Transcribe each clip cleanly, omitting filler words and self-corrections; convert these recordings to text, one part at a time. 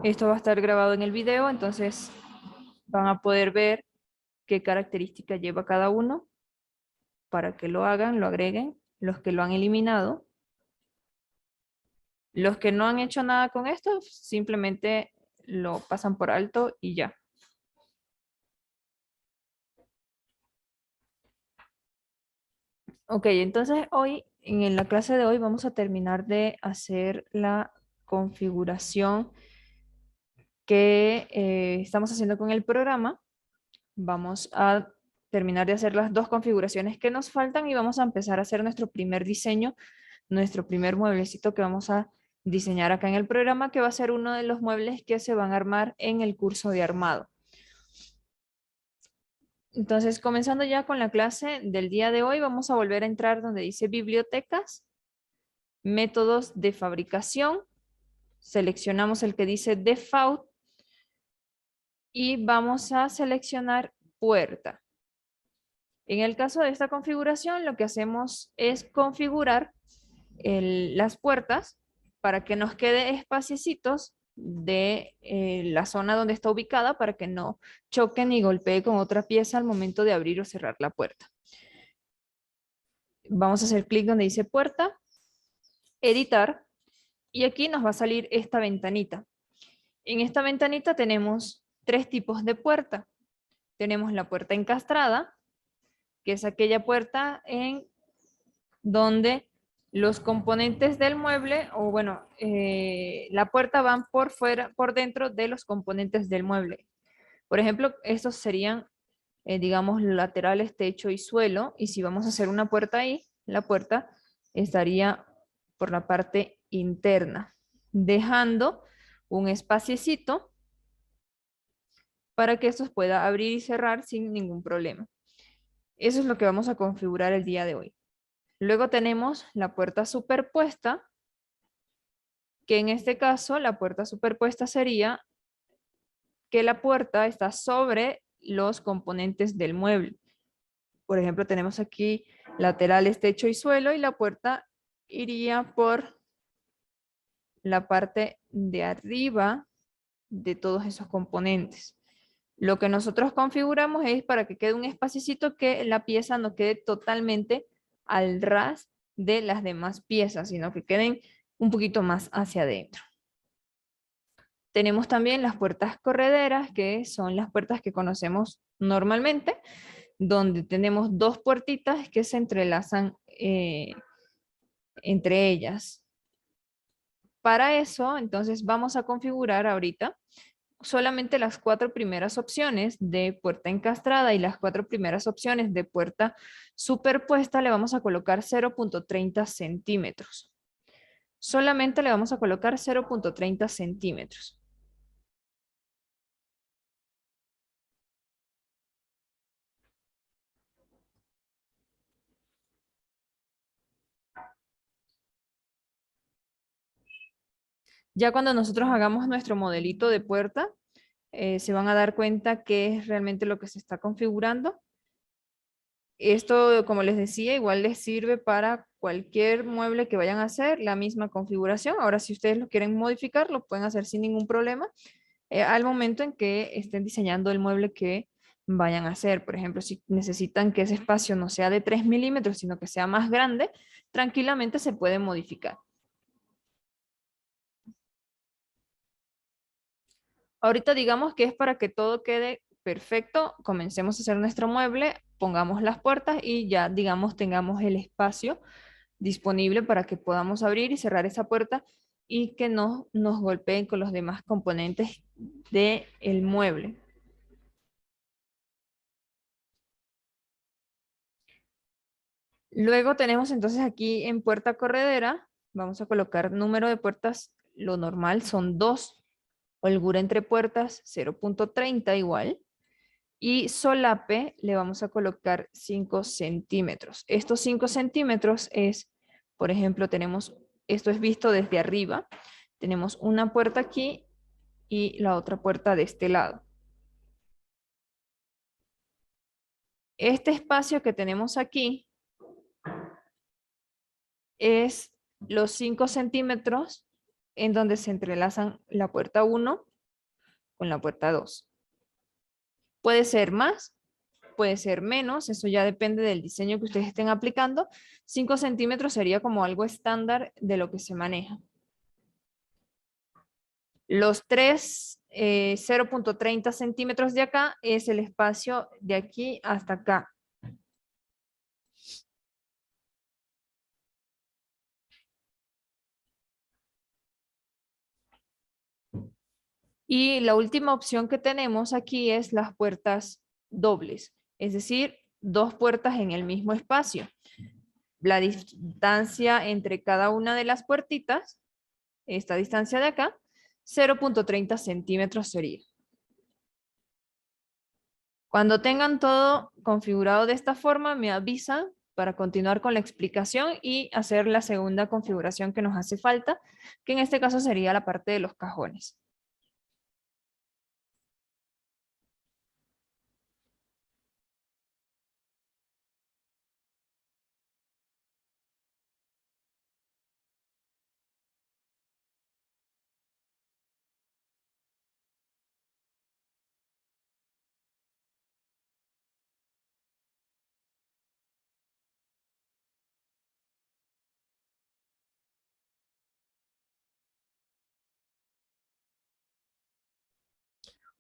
Esto va a estar grabado en el video, entonces van a poder ver qué característica lleva cada uno para que lo hagan, lo agreguen, los que lo han eliminado. Los que no han hecho nada con esto, simplemente lo pasan por alto y ya. Ok, entonces hoy, en la clase de hoy, vamos a terminar de hacer la configuración que estamos haciendo con el programa. Vamos a terminar de hacer las dos configuraciones que nos faltan y vamos a empezar a hacer nuestro primer diseño, nuestro primer mueblecito que vamos a diseñar acá en el programa, que va a ser uno de los muebles que se van a armar en el curso de armado. Entonces, comenzando ya con la clase del día de hoy, vamos a volver a entrar donde dice bibliotecas, métodos de fabricación. Seleccionamos el que dice default y vamos a seleccionar puerta. En el caso de esta configuración, lo que hacemos es configurar las puertas para que nos quede espaciecitos de la zona donde está ubicada para que no choque ni golpee con otra pieza al momento de abrir o cerrar la puerta. Vamos a hacer clic donde dice puerta, editar, y aquí nos va a salir esta ventanita. En esta ventanita tenemos tres tipos de puerta. Tenemos la puerta encastrada, que es aquella puerta en donde los componentes del mueble, o bueno, la puerta van por fuera, por dentro de los componentes del mueble. Por ejemplo, estos serían, digamos, laterales, techo y suelo, y si vamos a hacer una puerta ahí, la puerta estaría por la parte interna, dejando un espaciecito para que estos pueda abrir y cerrar sin ningún problema. Eso es lo que vamos a configurar el día de hoy. Luego tenemos la puerta superpuesta, que en este caso la puerta superpuesta sería que la puerta está sobre los componentes del mueble. Por ejemplo, tenemos aquí laterales, techo y suelo, y la puerta iría por la parte de arriba de todos esos componentes. Lo que nosotros configuramos es para que quede un espacito que la pieza no quede totalmente al ras de las demás piezas, sino que queden un poquito más hacia adentro. Tenemos también las puertas correderas, que son las puertas que conocemos normalmente, donde tenemos dos puertitas que se entrelazan entre ellas. Para eso, entonces vamos a configurar ahorita solamente las cuatro primeras opciones de puerta encastrada y las cuatro primeras opciones de puerta superpuesta le vamos a colocar 0.30 centímetros. Solamente le vamos a colocar 0.30 centímetros. Ya cuando nosotros hagamos nuestro modelito de puerta, se van a dar cuenta qué es realmente lo que se está configurando. Esto, como les decía, igual les sirve para cualquier mueble que vayan a hacer, la misma configuración. Ahora, si ustedes lo quieren modificar, lo pueden hacer sin ningún problema al momento en que estén diseñando el mueble que vayan a hacer. Por ejemplo, si necesitan que ese espacio no sea de 3 milímetros, sino que sea más grande, tranquilamente se puede modificar. Ahorita digamos que es para que todo quede perfecto, comencemos a hacer nuestro mueble, pongamos las puertas y ya digamos tengamos el espacio disponible para que podamos abrir y cerrar esa puerta y que no nos golpeen con los demás componentes del mueble. Luego tenemos entonces aquí en puerta corredera, vamos a colocar número de puertas, lo normal son 2, holgura entre puertas 0.30 igual, y solape le vamos a colocar 5 centímetros. Estos 5 centímetros es, por ejemplo, tenemos, esto es visto desde arriba, tenemos una puerta aquí y la otra puerta de este lado. Este espacio que tenemos aquí es los 5 centímetros en donde se entrelazan la puerta 1 con la puerta 2. Puede ser más, puede ser menos, eso ya depende del diseño que ustedes estén aplicando. 5 centímetros sería como algo estándar de lo que se maneja. Los 0.30 centímetros de acá es el espacio de aquí hasta acá. Y la última opción que tenemos aquí es las puertas dobles, es decir, dos puertas en el mismo espacio. La distancia entre cada una de las puertitas, esta distancia de acá, 0.30 centímetros sería. Cuando tengan todo configurado de esta forma, me avisan para continuar con la explicación y hacer la segunda configuración que nos hace falta, que en este caso sería la parte de los cajones.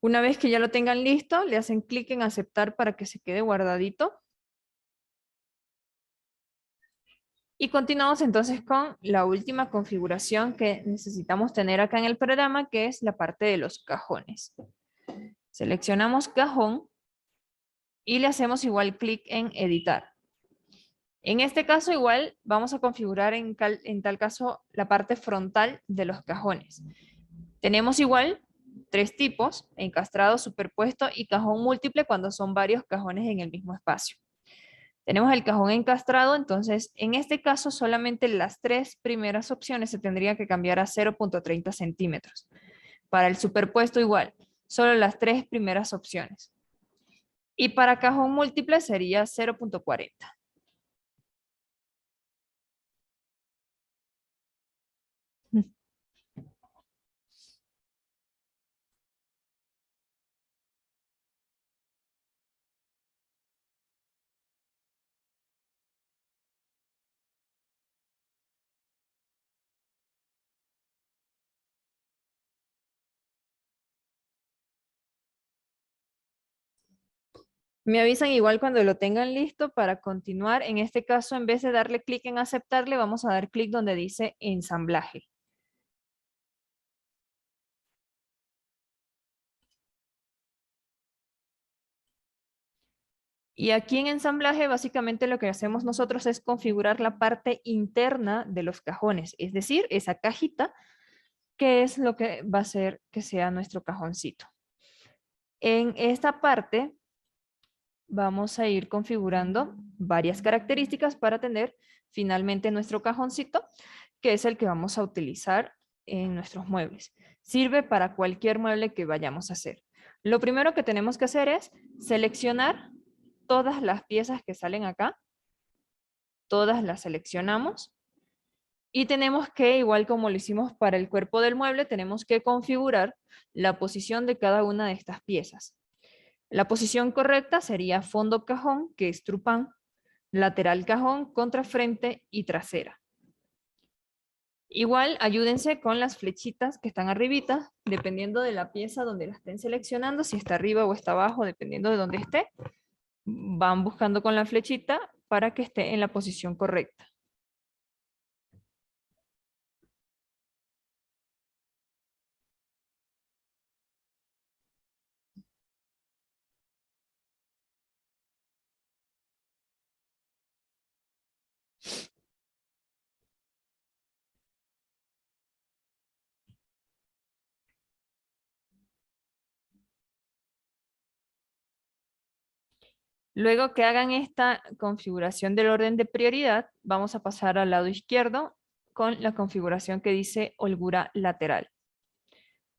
Una vez que ya lo tengan listo, le hacen clic en aceptar para que se quede guardadito. Y continuamos entonces con la última configuración que necesitamos tener acá en el programa, que es la parte de los cajones. Seleccionamos cajón y le hacemos igual clic en editar. En este caso igual vamos a configurar en tal caso la parte frontal de los cajones. Tenemos igual 3 tipos: encastrado, superpuesto y cajón múltiple cuando son varios cajones en el mismo espacio. Tenemos el cajón encastrado, entonces en este caso solamente las 3 primeras opciones se tendrían que cambiar a 0.30 centímetros. Para el superpuesto igual, solo las 3 primeras opciones. Y para cajón múltiple sería 0.40. Me avisan igual cuando lo tengan listo para continuar. En este caso, en vez de darle clic en aceptarle, vamos a dar clic donde dice ensamblaje. Y aquí en ensamblaje, básicamente lo que hacemos nosotros es configurar la parte interna de los cajones, es decir, esa cajita, que es lo que va a hacer que sea nuestro cajoncito. En esta parte vamos a ir configurando varias características para tener finalmente nuestro cajoncito, que es el que vamos a utilizar en nuestros muebles. Sirve para cualquier mueble que vayamos a hacer. Lo primero que tenemos que hacer es seleccionar todas las piezas que salen acá. Todas las seleccionamos. Y tenemos que, igual como lo hicimos para el cuerpo del mueble, tenemos que configurar la posición de cada una de estas piezas. La posición correcta sería fondo cajón, que es trupán, lateral cajón, contrafrente y trasera. Igual ayúdense con las flechitas que están arribita, dependiendo de la pieza donde la estén seleccionando, si está arriba o está abajo, dependiendo de donde esté, van buscando con la flechita para que esté en la posición correcta. Luego que hagan esta configuración del orden de prioridad, vamos a pasar al lado izquierdo con la configuración que dice holgura lateral.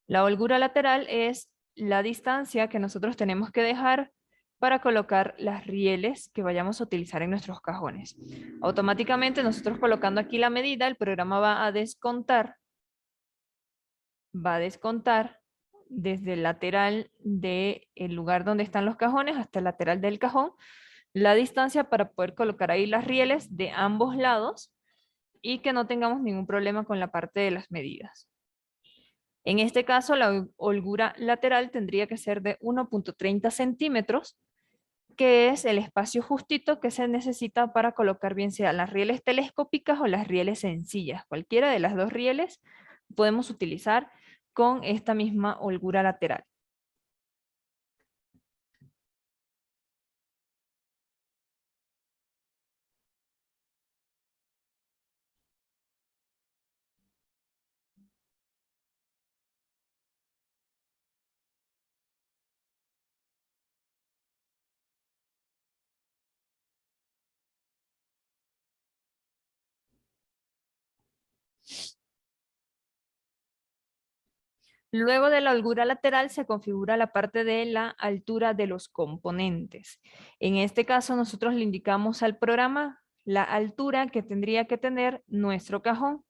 La holgura lateral es la distancia que nosotros tenemos que dejar para colocar las rieles que vayamos a utilizar en nuestros cajones. Automáticamente nosotros colocando aquí la medida, el programa va a descontar va a descontar desde el lateral del lugar donde están los cajones hasta el lateral del cajón la distancia para poder colocar ahí las rieles de ambos lados y que no tengamos ningún problema con la parte de las medidas. En este caso, la holgura lateral tendría que ser de 1,30 centímetros, que es el espacio justito que se necesita para colocar bien sea las rieles telescópicas o las rieles sencillas. Cualquiera de las dos rieles podemos utilizar con esta misma holgura lateral. Luego de la holgura lateral se configura la parte de la altura de los componentes. En este caso nosotros le indicamos al programa la altura que tendría que tener nuestro cajón.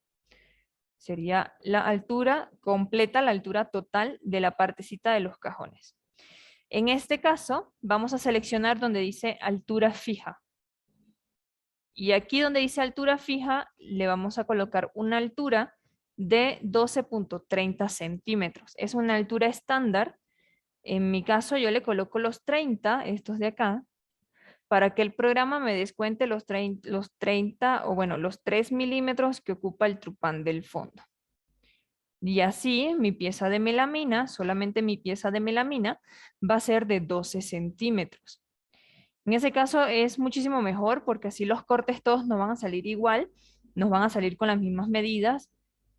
Sería la altura completa, la altura total de la partecita de los cajones. En este caso vamos a seleccionar donde dice altura fija. Y aquí donde dice altura fija le vamos a colocar una altura de 12,30 centímetros. Es una altura estándar. En mi caso yo le coloco los 30, estos de acá, para que el programa me descuente los 30 o bueno, los 3 milímetros que ocupa el trupán del fondo. Y así mi pieza de melamina, solamente mi pieza de melamina, va a ser de 12 centímetros. En ese caso es muchísimo mejor porque así los cortes todos nos van a salir igual, nos van a salir con las mismas medidas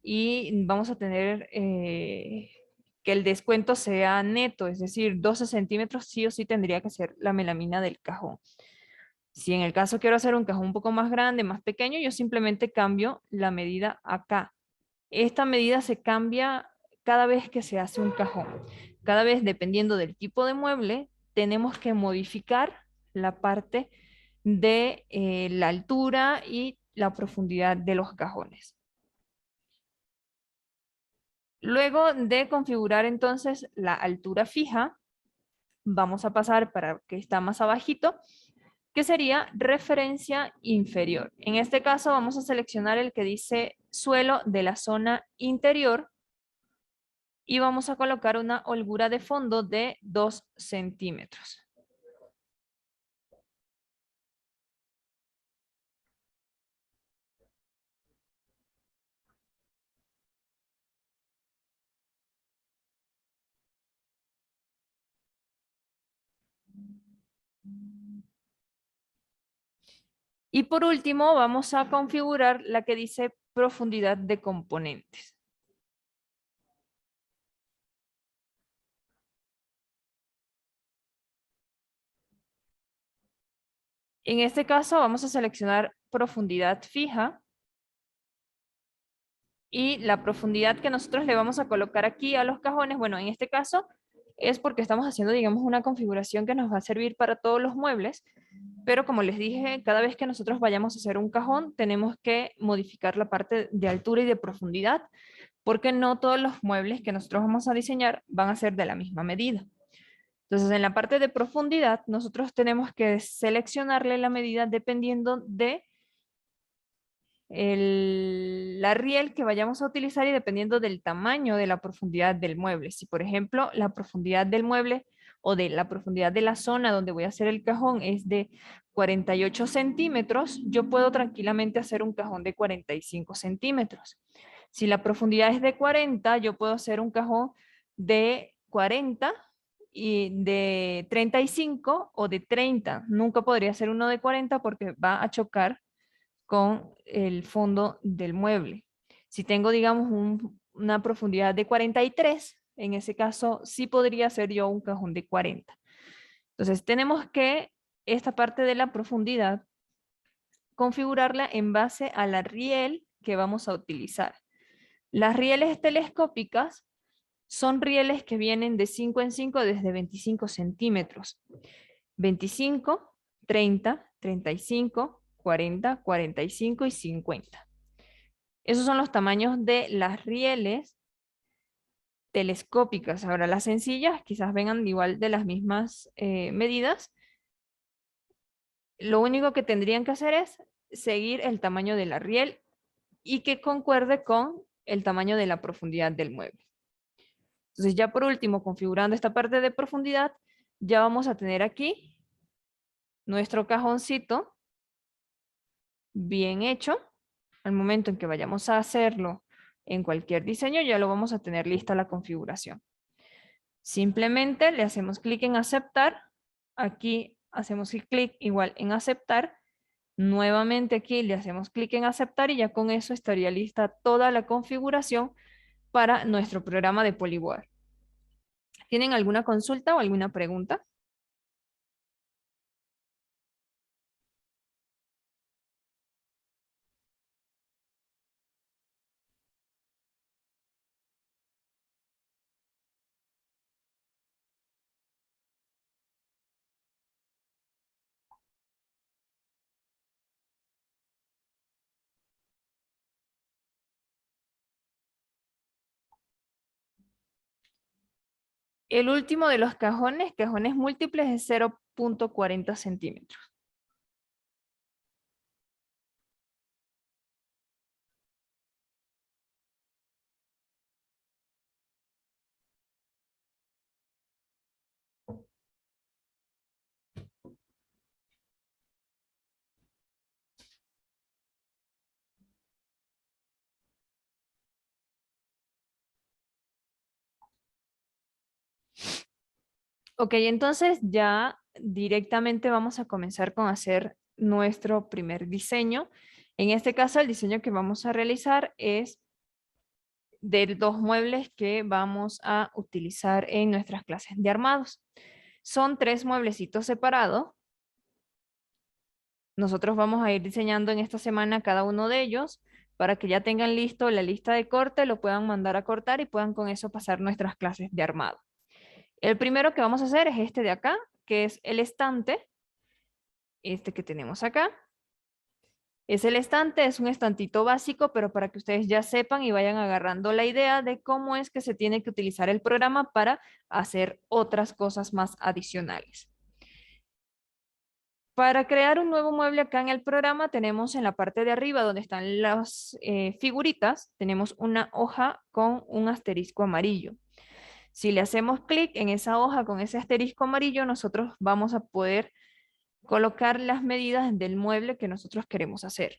y vamos a tener que el descuento sea neto, es decir, 12 centímetros sí o sí tendría que ser la melamina del cajón. Si en el caso quiero hacer un cajón un poco más grande, más pequeño, yo simplemente cambio la medida acá. Esta medida se cambia cada vez que se hace un cajón. Cada vez, dependiendo del tipo de mueble, tenemos que modificar la parte de la altura y la profundidad de los cajones. Luego de configurar entonces la altura fija, vamos a pasar para que está más abajito, que sería referencia inferior. En este caso vamos a seleccionar el que dice suelo de la zona interior y vamos a colocar una holgura de fondo de 2 centímetros. Y por último, vamos a configurar la que dice profundidad de componentes. En este caso vamos a seleccionar profundidad fija y la profundidad que nosotros le vamos a colocar aquí a los cajones, bueno, en este caso es porque estamos haciendo, digamos, una configuración que nos va a servir para todos los muebles, pero como les dije, cada vez que nosotros vayamos a hacer un cajón, tenemos que modificar la parte de altura y de profundidad, porque no todos los muebles que nosotros vamos a diseñar van a ser de la misma medida. Entonces, en la parte de profundidad, nosotros tenemos que seleccionarle la medida dependiendo de la riel que vayamos a utilizar y dependiendo del tamaño de la profundidad del mueble. Si, por ejemplo, la profundidad del mueble o de la profundidad de la zona donde voy a hacer el cajón es de 48 centímetros, yo puedo tranquilamente hacer un cajón de 45 centímetros. Si la profundidad es de 40, yo puedo hacer un cajón de 40 y de 35 o de 30. Nunca podría ser uno de 40 porque va a chocar con el fondo del mueble. Si tengo, digamos, una profundidad de 43, en ese caso sí podría ser yo un cajón de 40. Entonces tenemos que esta parte de la profundidad configurarla en base a la riel que vamos a utilizar. Las rieles telescópicas son rieles que vienen de 5 en 5 desde 25 centímetros. 25, 30, 35, 40, 45 y 50. Esos son los tamaños de las rieles telescópicas. Ahora, las sencillas quizás vengan igual de las mismas medidas. Lo único que tendrían que hacer es seguir el tamaño del riel y que concuerde con el tamaño de la profundidad del mueble. Entonces, ya por último, configurando esta parte de profundidad, ya vamos a tener aquí nuestro cajoncito bien hecho. Al momento en que vayamos a hacerlo en cualquier diseño, ya lo vamos a tener lista la configuración. Simplemente le hacemos clic en aceptar. Aquí hacemos clic igual en aceptar. Nuevamente aquí le hacemos clic en aceptar y ya con eso estaría lista toda la configuración para nuestro programa de Polyboard. ¿Tienen alguna consulta o alguna pregunta? El último de los cajones múltiples, es 0,40 centímetros. Ok, entonces ya directamente vamos a comenzar con hacer nuestro primer diseño. En este caso, el diseño que vamos a realizar es de dos muebles que vamos a utilizar en nuestras clases de armados. Son tres mueblecitos separados. Nosotros vamos a ir diseñando en esta semana cada uno de ellos para que ya tengan listo la lista de corte, lo puedan mandar a cortar y puedan con eso pasar nuestras clases de armado. El primero que vamos a hacer es este de acá, que es el estante, este que tenemos acá. Es el estante, es un estantito básico, pero para que ustedes ya sepan y vayan agarrando la idea de cómo es que se tiene que utilizar el programa para hacer otras cosas más adicionales. Para crear un nuevo mueble acá en el programa tenemos en la parte de arriba donde están las figuritas, tenemos una hoja con un asterisco amarillo. Si le hacemos clic en esa hoja con ese asterisco amarillo, nosotros vamos a poder colocar las medidas del mueble que nosotros queremos hacer.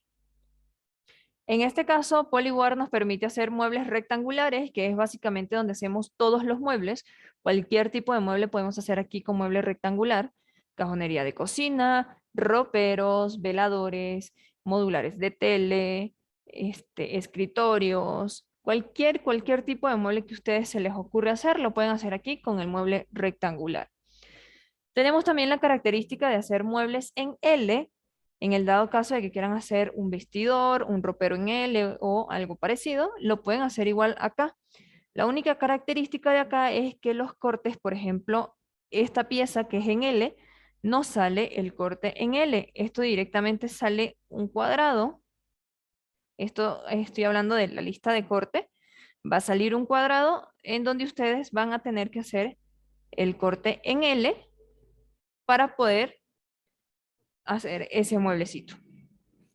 En este caso, Polyboard nos permite hacer muebles rectangulares, que es básicamente donde hacemos todos los muebles. Cualquier tipo de mueble podemos hacer aquí con mueble rectangular. Cajonería de cocina, roperos, veladores, modulares de tele, escritorios, cualquier tipo de mueble que a ustedes se les ocurra hacer, lo pueden hacer aquí con el mueble rectangular. Tenemos también la característica de hacer muebles en L, en el dado caso de que quieran hacer un vestidor, un ropero en L o algo parecido, lo pueden hacer igual acá. La única característica de acá es que los cortes, por ejemplo, esta pieza que es en L, no sale el corte en L. Esto directamente sale un cuadrado. Esto estoy hablando de la lista de corte. Va a salir un cuadrado en donde ustedes van a tener que hacer el corte en L para poder hacer ese mueblecito.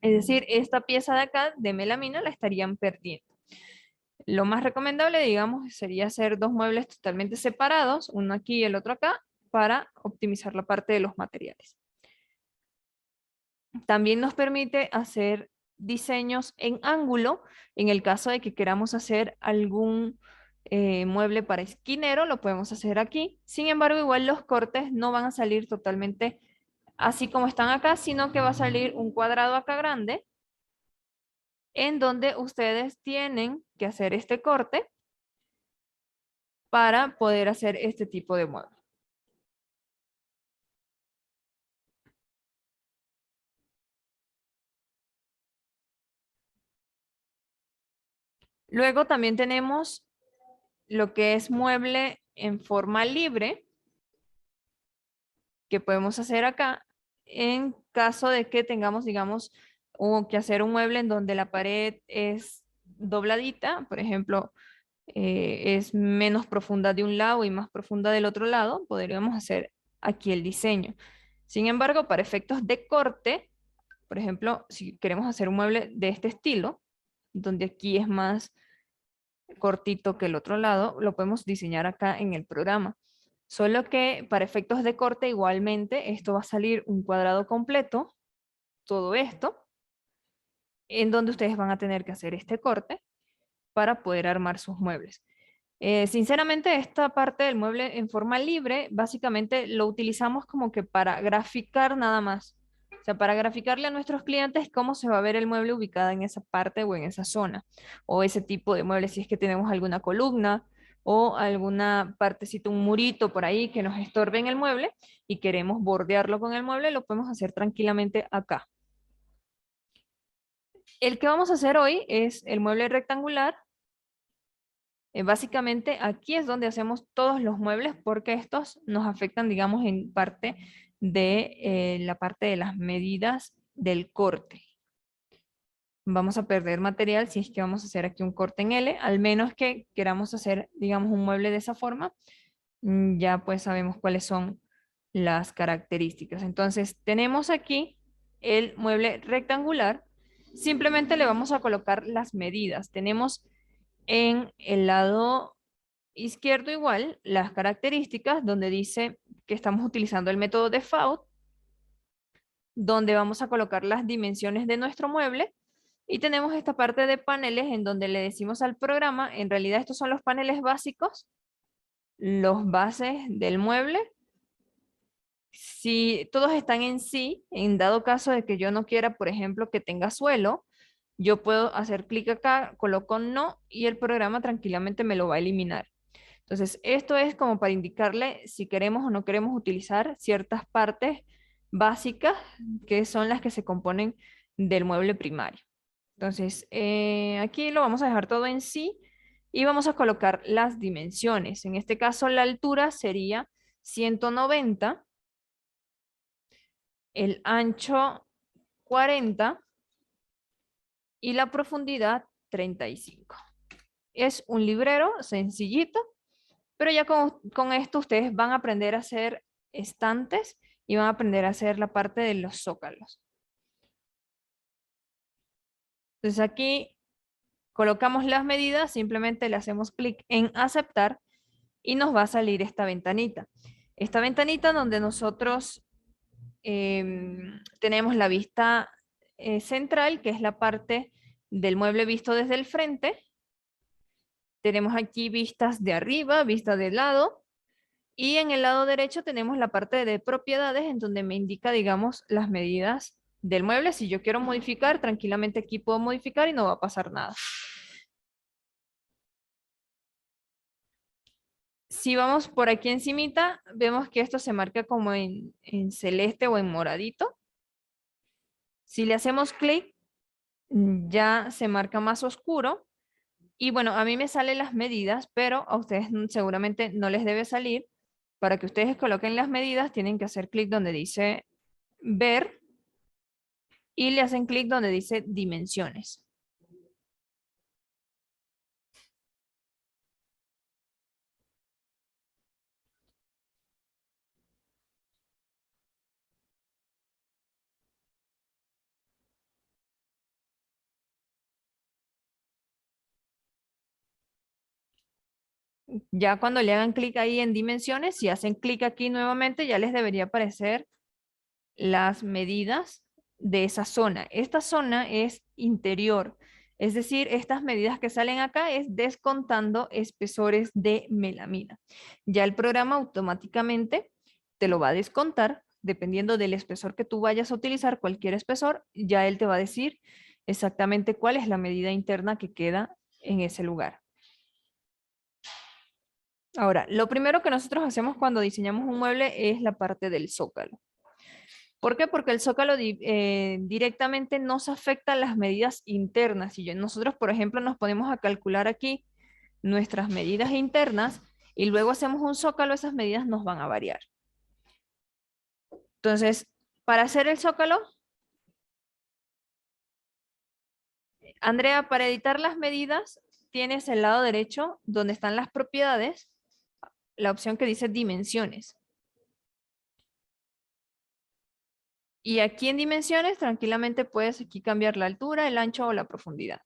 Es decir, esta pieza de acá de melamina la estarían perdiendo. Lo más recomendable, digamos, sería hacer dos muebles totalmente separados, uno aquí y el otro acá, para optimizar la parte de los materiales. También nos permite hacer diseños en ángulo, en el caso de que queramos hacer algún mueble para esquinero, lo podemos hacer aquí. Sin embargo, igual los cortes no van a salir totalmente así como están acá, sino que va a salir un cuadrado acá grande en donde ustedes tienen que hacer este corte para poder hacer este tipo de mueble. Luego también tenemos lo que es mueble en forma libre, que podemos hacer acá en caso de que tengamos, digamos, o que hacer un mueble en donde la pared es dobladita, por ejemplo, es menos profunda de un lado y más profunda del otro lado, podríamos hacer aquí el diseño. Sin embargo, para efectos de corte, por ejemplo, si queremos hacer un mueble de este estilo, donde aquí es más cortito que el otro lado, lo podemos diseñar acá en el programa. Solo que para efectos de corte igualmente esto va a salir un cuadrado completo, todo esto, en donde ustedes van a tener que hacer este corte para poder armar sus muebles. Sinceramente, esta parte del mueble en forma libre, básicamente lo utilizamos como que para graficar nada más. O sea, para graficarle a nuestros clientes cómo se va a ver el mueble ubicado en esa parte o en esa zona. O ese tipo de mueble, si es que tenemos alguna columna o alguna partecita, un murito por ahí que nos estorbe en el mueble y queremos bordearlo con el mueble, lo podemos hacer tranquilamente acá. El que vamos a hacer hoy es el mueble rectangular. Básicamente aquí es donde hacemos todos los muebles porque estos nos afectan, digamos, en parte de la parte de las medidas del corte. Vamos a perder material si es que vamos a hacer aquí un corte en L, al menos que queramos hacer, digamos, un mueble de esa forma, ya pues sabemos cuáles son las características. Entonces tenemos aquí el mueble rectangular, simplemente le vamos a colocar las medidas. Tenemos en el lado izquierdo igual las características donde dice que estamos utilizando el método de FAUT, donde vamos a colocar las dimensiones de nuestro mueble y tenemos esta parte de paneles en donde le decimos al programa, en realidad estos son los paneles básicos, los bases del mueble. Si todos están en sí, en dado caso de que yo no quiera, por ejemplo, que tenga suelo, yo puedo hacer clic acá, coloco no y el programa tranquilamente me lo va a eliminar. Entonces, esto es como para indicarle si queremos o no queremos utilizar ciertas partes básicas que son las que se componen del mueble primario. Entonces, aquí lo vamos a dejar todo en sí y vamos a colocar las dimensiones. En este caso, la altura sería 190, el ancho 40 y la profundidad 35. Es un librero sencillito, pero ya con esto ustedes van a aprender a hacer estantes y van a aprender a hacer la parte de los zócalos. Entonces aquí colocamos las medidas, simplemente le hacemos clic en aceptar y nos va a salir esta ventanita. Esta ventanita donde nosotros tenemos la vista central, que es la parte del mueble visto desde el frente. Tenemos aquí vistas de arriba, vista de lado. Y en el lado derecho tenemos la parte de propiedades en donde me indica, digamos, las medidas del mueble. Si yo quiero modificar, tranquilamente aquí puedo modificar y no va a pasar nada. Si vamos por aquí encimita, vemos que esto se marca como en celeste o en moradito. Si le hacemos clic, ya se marca más oscuro. Y bueno, a mí me salen las medidas, pero a ustedes seguramente no les debe salir. Para que ustedes coloquen las medidas, tienen que hacer clic donde dice ver y le hacen clic donde dice dimensiones. Ya cuando le hagan clic ahí en dimensiones, si hacen clic aquí nuevamente, ya les debería aparecer las medidas de esa zona. Esta zona es interior, es decir, estas medidas que salen acá es descontando espesores de melamina. Ya el programa automáticamente te lo va a descontar, dependiendo del espesor que tú vayas a utilizar, cualquier espesor, ya él te va a decir exactamente cuál es la medida interna que queda en ese lugar. Ahora, lo primero que nosotros hacemos cuando diseñamos un mueble es la parte del zócalo. ¿Por qué? Porque el zócalo directamente nos afecta las medidas internas. Si nosotros, por ejemplo, nos ponemos a calcular aquí nuestras medidas internas y luego hacemos un zócalo, esas medidas nos van a variar. Entonces, para hacer el zócalo, Andrea, para editar las medidas, tienes el lado derecho donde están las propiedades, la opción que dice dimensiones. Y aquí en dimensiones, tranquilamente puedes aquí cambiar la altura, el ancho o la profundidad.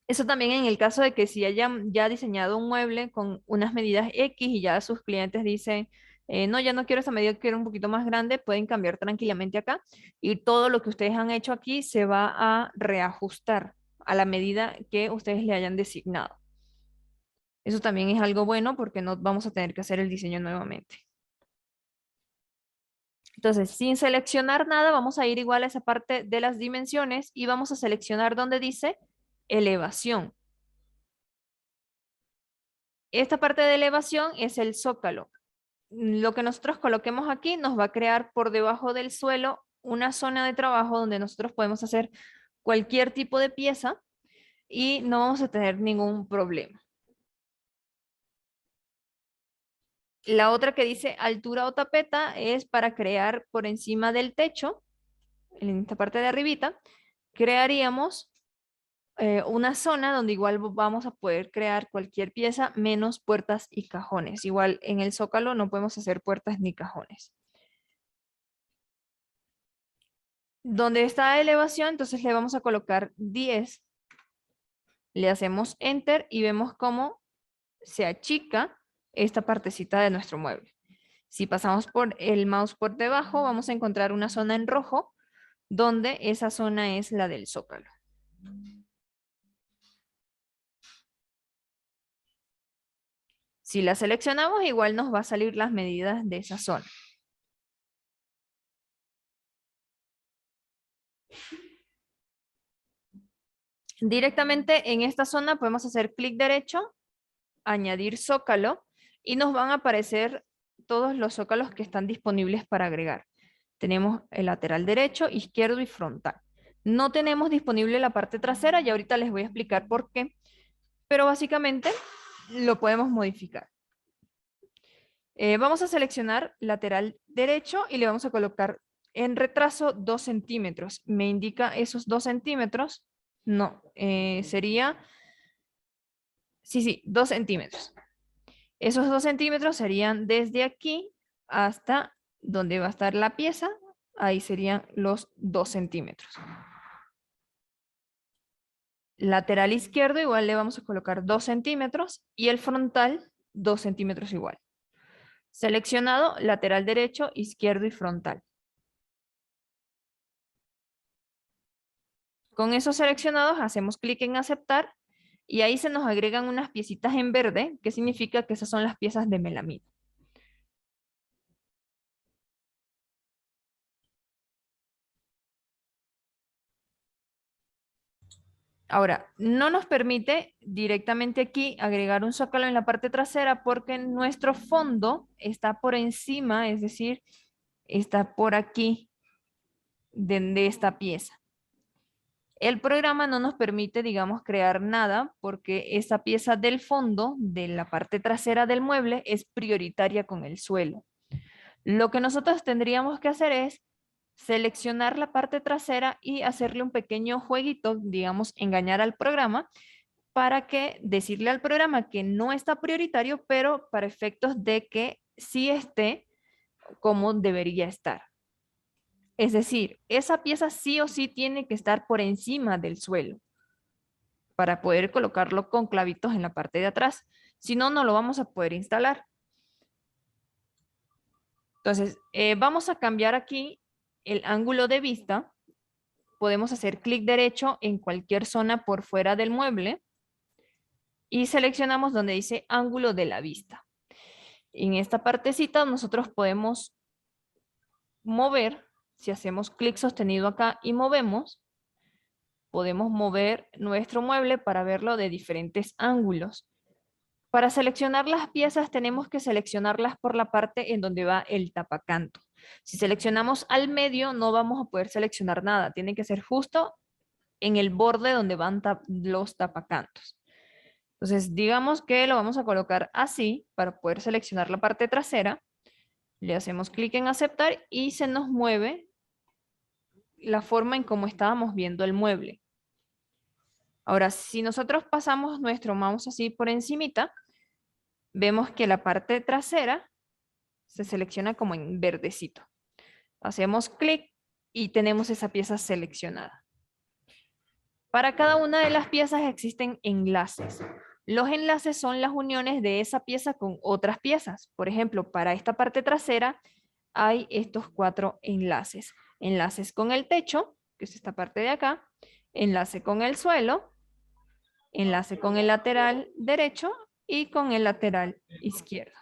Eso también en el caso de que si hayan ya diseñado un mueble con unas medidas X y ya sus clientes dicen, no, ya no quiero esa medida, quiero un poquito más grande, pueden cambiar tranquilamente acá y todo lo que ustedes han hecho aquí se va a reajustar a la medida que ustedes le hayan designado. Eso también es algo bueno porque no vamos a tener que hacer el diseño nuevamente. Entonces, sin seleccionar nada, vamos a ir igual a esa parte de las dimensiones y vamos a seleccionar donde dice elevación. Esta parte de elevación es el zócalo. Lo que nosotros coloquemos aquí nos va a crear por debajo del suelo una zona de trabajo donde nosotros podemos hacer cualquier tipo de pieza y no vamos a tener ningún problema. La otra que dice altura o tapeta es para crear por encima del techo, en esta parte de arribita, crearíamos una zona donde igual vamos a poder crear cualquier pieza menos puertas y cajones. Igual en el zócalo no podemos hacer puertas ni cajones. Donde está elevación, entonces le vamos a colocar 10. Le hacemos enter y vemos cómo se achica esta partecita de nuestro mueble. Si pasamos por el mouse por debajo, vamos a encontrar una zona en rojo, donde esa zona es la del zócalo. Si la seleccionamos, igual nos va a salir las medidas de esa zona. Directamente en esta zona podemos hacer clic derecho, añadir zócalo y nos van a aparecer todos los zócalos que están disponibles para agregar. Tenemos el lateral derecho, izquierdo y frontal. No tenemos disponible la parte trasera y ahorita les voy a explicar por qué, pero básicamente lo podemos modificar. Vamos a seleccionar lateral derecho y le vamos a colocar en retraso 2 centímetros. ¿Me indica esos 2 centímetros? No, sería, sí, 2 centímetros. Esos 2 centímetros serían desde aquí hasta donde va a estar la pieza. Ahí serían los 2 centímetros. Lateral izquierdo igual le vamos a colocar 2 centímetros y el frontal 2 centímetros igual. Seleccionado lateral derecho, izquierdo y frontal. Con esos seleccionados hacemos clic en aceptar y ahí se nos agregan unas piecitas en verde, que significa que esas son las piezas de melamina. Ahora, no nos permite directamente aquí agregar un zócalo en la parte trasera porque nuestro fondo está por encima, es decir, está por aquí de esta pieza. El programa no nos permite, digamos, crear nada porque esa pieza del fondo de la parte trasera del mueble es prioritaria con el suelo. Lo que nosotros tendríamos que hacer es seleccionar la parte trasera y hacerle un pequeño jueguito, digamos, engañar al programa para que decirle al programa que no está prioritario, pero para efectos de que sí esté como debería estar. Es decir, esa pieza sí o sí tiene que estar por encima del suelo para poder colocarlo con clavitos en la parte de atrás. Si no, no lo vamos a poder instalar. Entonces, vamos a cambiar aquí el ángulo de vista. Podemos hacer clic derecho en cualquier zona por fuera del mueble y seleccionamos donde dice ángulo de la vista. En esta partecita nosotros podemos mover, si hacemos clic sostenido acá y movemos, podemos mover nuestro mueble para verlo de diferentes ángulos. Para seleccionar las piezas tenemos que seleccionarlas por la parte en donde va el tapacanto. Si seleccionamos al medio no vamos a poder seleccionar nada, tiene que ser justo en el borde donde van los tapacantos. Entonces digamos que lo vamos a colocar así para poder seleccionar la parte trasera Le hacemos clic en aceptar y se nos mueve la forma en cómo estábamos viendo el mueble. Ahora, si nosotros pasamos nuestro mouse así por encimita, vemos que la parte trasera se selecciona como en verdecito. Hacemos clic y tenemos esa pieza seleccionada. Para cada una de las piezas existen enlaces. Los enlaces son las uniones de esa pieza con otras piezas. Por ejemplo, para esta parte trasera hay estos 4 enlaces. Enlaces con el techo, que es esta parte de acá, enlace con el suelo, enlace con el lateral derecho y con el lateral izquierdo.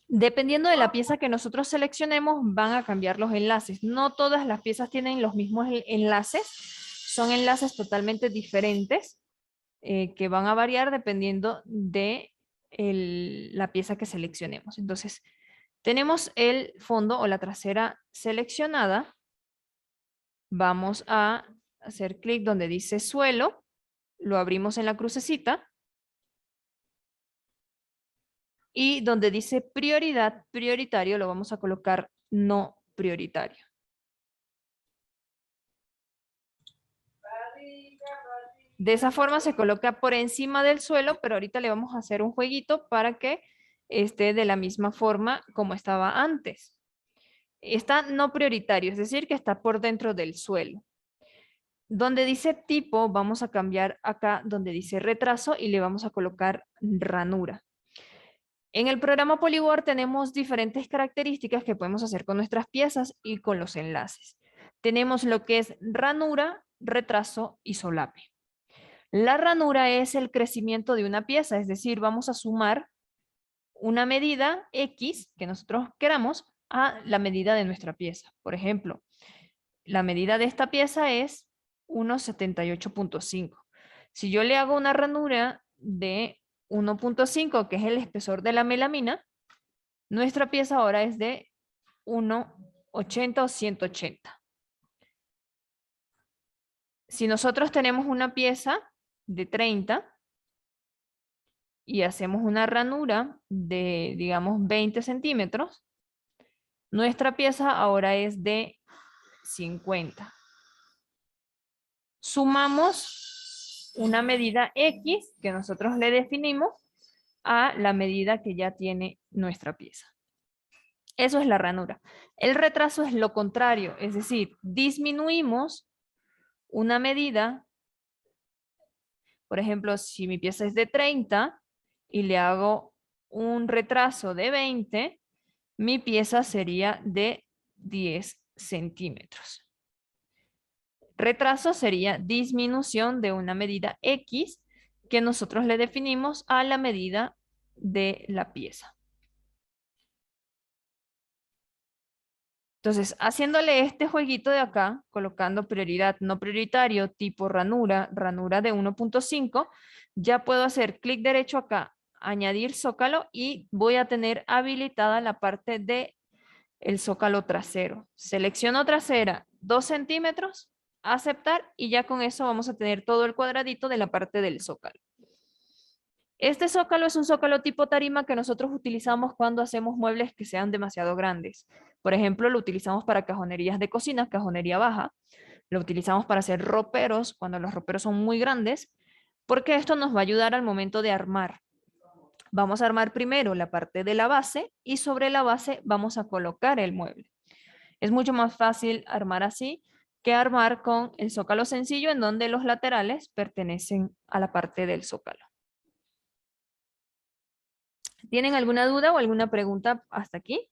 Dependiendo de la pieza que nosotros seleccionemos, van a cambiar los enlaces. No todas las piezas tienen los mismos enlaces. Son enlaces totalmente diferentes que van a variar dependiendo de la pieza que seleccionemos. Entonces, tenemos el fondo o la trasera seleccionada. Vamos a hacer clic donde dice suelo. Lo abrimos en la crucecita. Y donde dice prioridad, prioritario, lo vamos a colocar no prioritario. De esa forma se coloca por encima del suelo, pero ahorita le vamos a hacer un jueguito para que esté de la misma forma como estaba antes. Está no prioritario, es decir, que está por dentro del suelo. Donde dice tipo, vamos a cambiar acá donde dice retraso y le vamos a colocar ranura. En el programa Polyboard tenemos diferentes características que podemos hacer con nuestras piezas y con los enlaces. Tenemos lo que es ranura, retraso y solape. La ranura es el crecimiento de una pieza, es decir, vamos a sumar una medida X que nosotros queramos a la medida de nuestra pieza. Por ejemplo, la medida de esta pieza es 1,78.5. Si yo le hago una ranura de 1.5, que es el espesor de la melamina, nuestra pieza ahora es de 1,80 o 180. Si nosotros tenemos una pieza de 30 y hacemos una ranura de, digamos, 20 centímetros, nuestra pieza ahora es de 50. Sumamos una medida X que nosotros le definimos a la medida que ya tiene nuestra pieza. Eso es la ranura. El retraso es lo contrario, es decir, disminuimos una medida. Por ejemplo, si mi pieza es de 30 y le hago un retraso de 20, mi pieza sería de 10 centímetros. Retraso sería disminución de una medida X que nosotros le definimos a la medida de la pieza. Entonces, haciéndole este jueguito de acá, colocando prioridad no prioritario, tipo ranura, ranura de 1.5, ya puedo hacer clic derecho acá, añadir zócalo y voy a tener habilitada la parte de el zócalo trasero. Selecciono trasera 2 centímetros, aceptar y ya con eso vamos a tener todo el cuadradito de la parte del zócalo. Este zócalo es un zócalo tipo tarima que nosotros utilizamos cuando hacemos muebles que sean demasiado grandes. Por ejemplo, lo utilizamos para cajonerías de cocina, cajonería baja. Lo utilizamos para hacer roperos, cuando los roperos son muy grandes, porque esto nos va a ayudar al momento de armar. Vamos a armar primero la parte de la base y sobre la base vamos a colocar el mueble. Es mucho más fácil armar así que armar con el zócalo sencillo en donde los laterales pertenecen a la parte del zócalo. ¿Tienen alguna duda o alguna pregunta hasta aquí?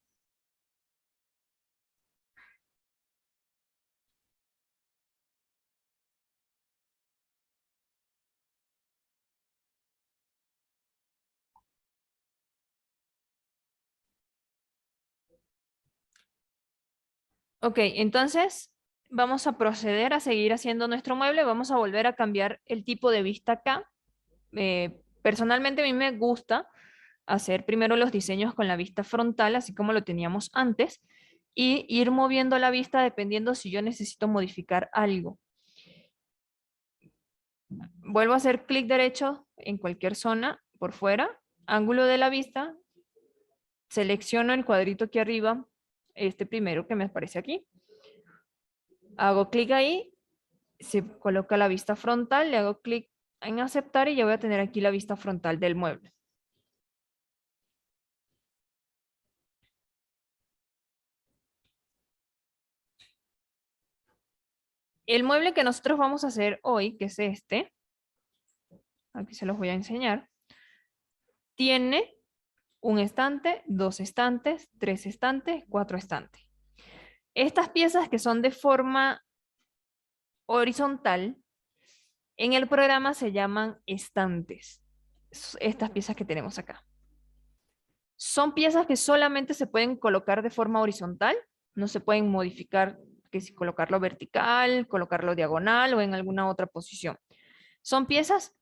Ok, entonces vamos a proceder a seguir haciendo nuestro mueble. Vamos a volver a cambiar el tipo de vista acá. Personalmente a mí me gusta hacer primero los diseños con la vista frontal, así como lo teníamos antes, y ir moviendo la vista dependiendo si yo necesito modificar algo. Vuelvo a hacer clic derecho en cualquier zona por fuera, ángulo de la vista, Selecciono el cuadrito aquí arriba, este primero que me aparece aquí. Hago clic ahí, se coloca la vista frontal, le hago clic en aceptar y ya voy a tener aquí la vista frontal del mueble. El mueble que nosotros vamos a hacer hoy, que es este, aquí se los voy a enseñar, tiene un estante, dos estantes, tres estantes, cuatro estantes. Estas piezas que son de forma horizontal, en el programa se llaman estantes. Estas piezas que tenemos acá. Son piezas que solamente se pueden colocar de forma horizontal, no se pueden modificar, que si colocarlo vertical, colocarlo diagonal o en alguna otra posición. Son piezas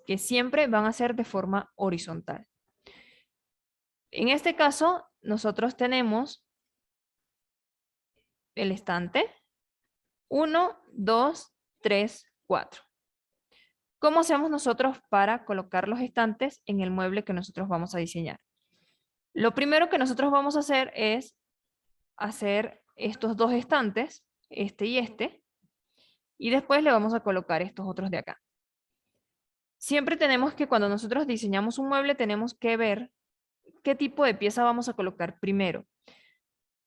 que siempre van a ser de forma horizontal. En este caso, nosotros tenemos el estante 1, 2, 3, 4. ¿Cómo hacemos nosotros para colocar los estantes en el mueble que nosotros vamos a diseñar? Lo primero que nosotros vamos a hacer es hacer estos dos estantes, este, y después le vamos a colocar estos otros de acá. Siempre tenemos que, cuando nosotros diseñamos un mueble, tenemos que ver qué tipo de pieza vamos a colocar primero.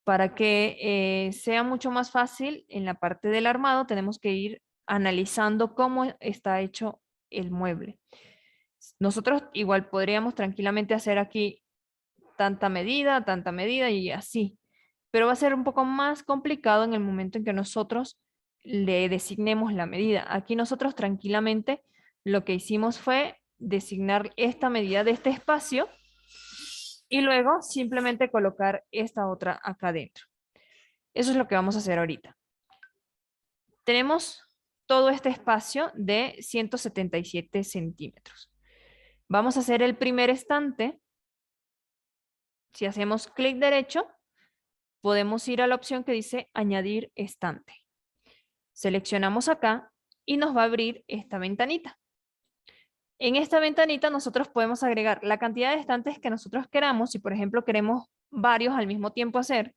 Para que sea mucho más fácil en la parte del armado, tenemos que ir analizando cómo está hecho el mueble. Nosotros igual podríamos tranquilamente hacer aquí tanta medida y así, pero va a ser un poco más complicado en el momento en que nosotros le designemos la medida. Aquí nosotros tranquilamente lo que hicimos fue designar esta medida de este espacio y luego simplemente colocar esta otra acá adentro. Eso es lo que vamos a hacer ahorita. Tenemos todo este espacio de 177 centímetros. Vamos a hacer el primer estante. Si hacemos clic derecho, podemos ir a la opción que dice añadir estante. Seleccionamos acá y nos va a abrir esta ventanita. En esta ventanita nosotros podemos agregar la cantidad de estantes que nosotros queramos. Si por ejemplo queremos varios al mismo tiempo hacer,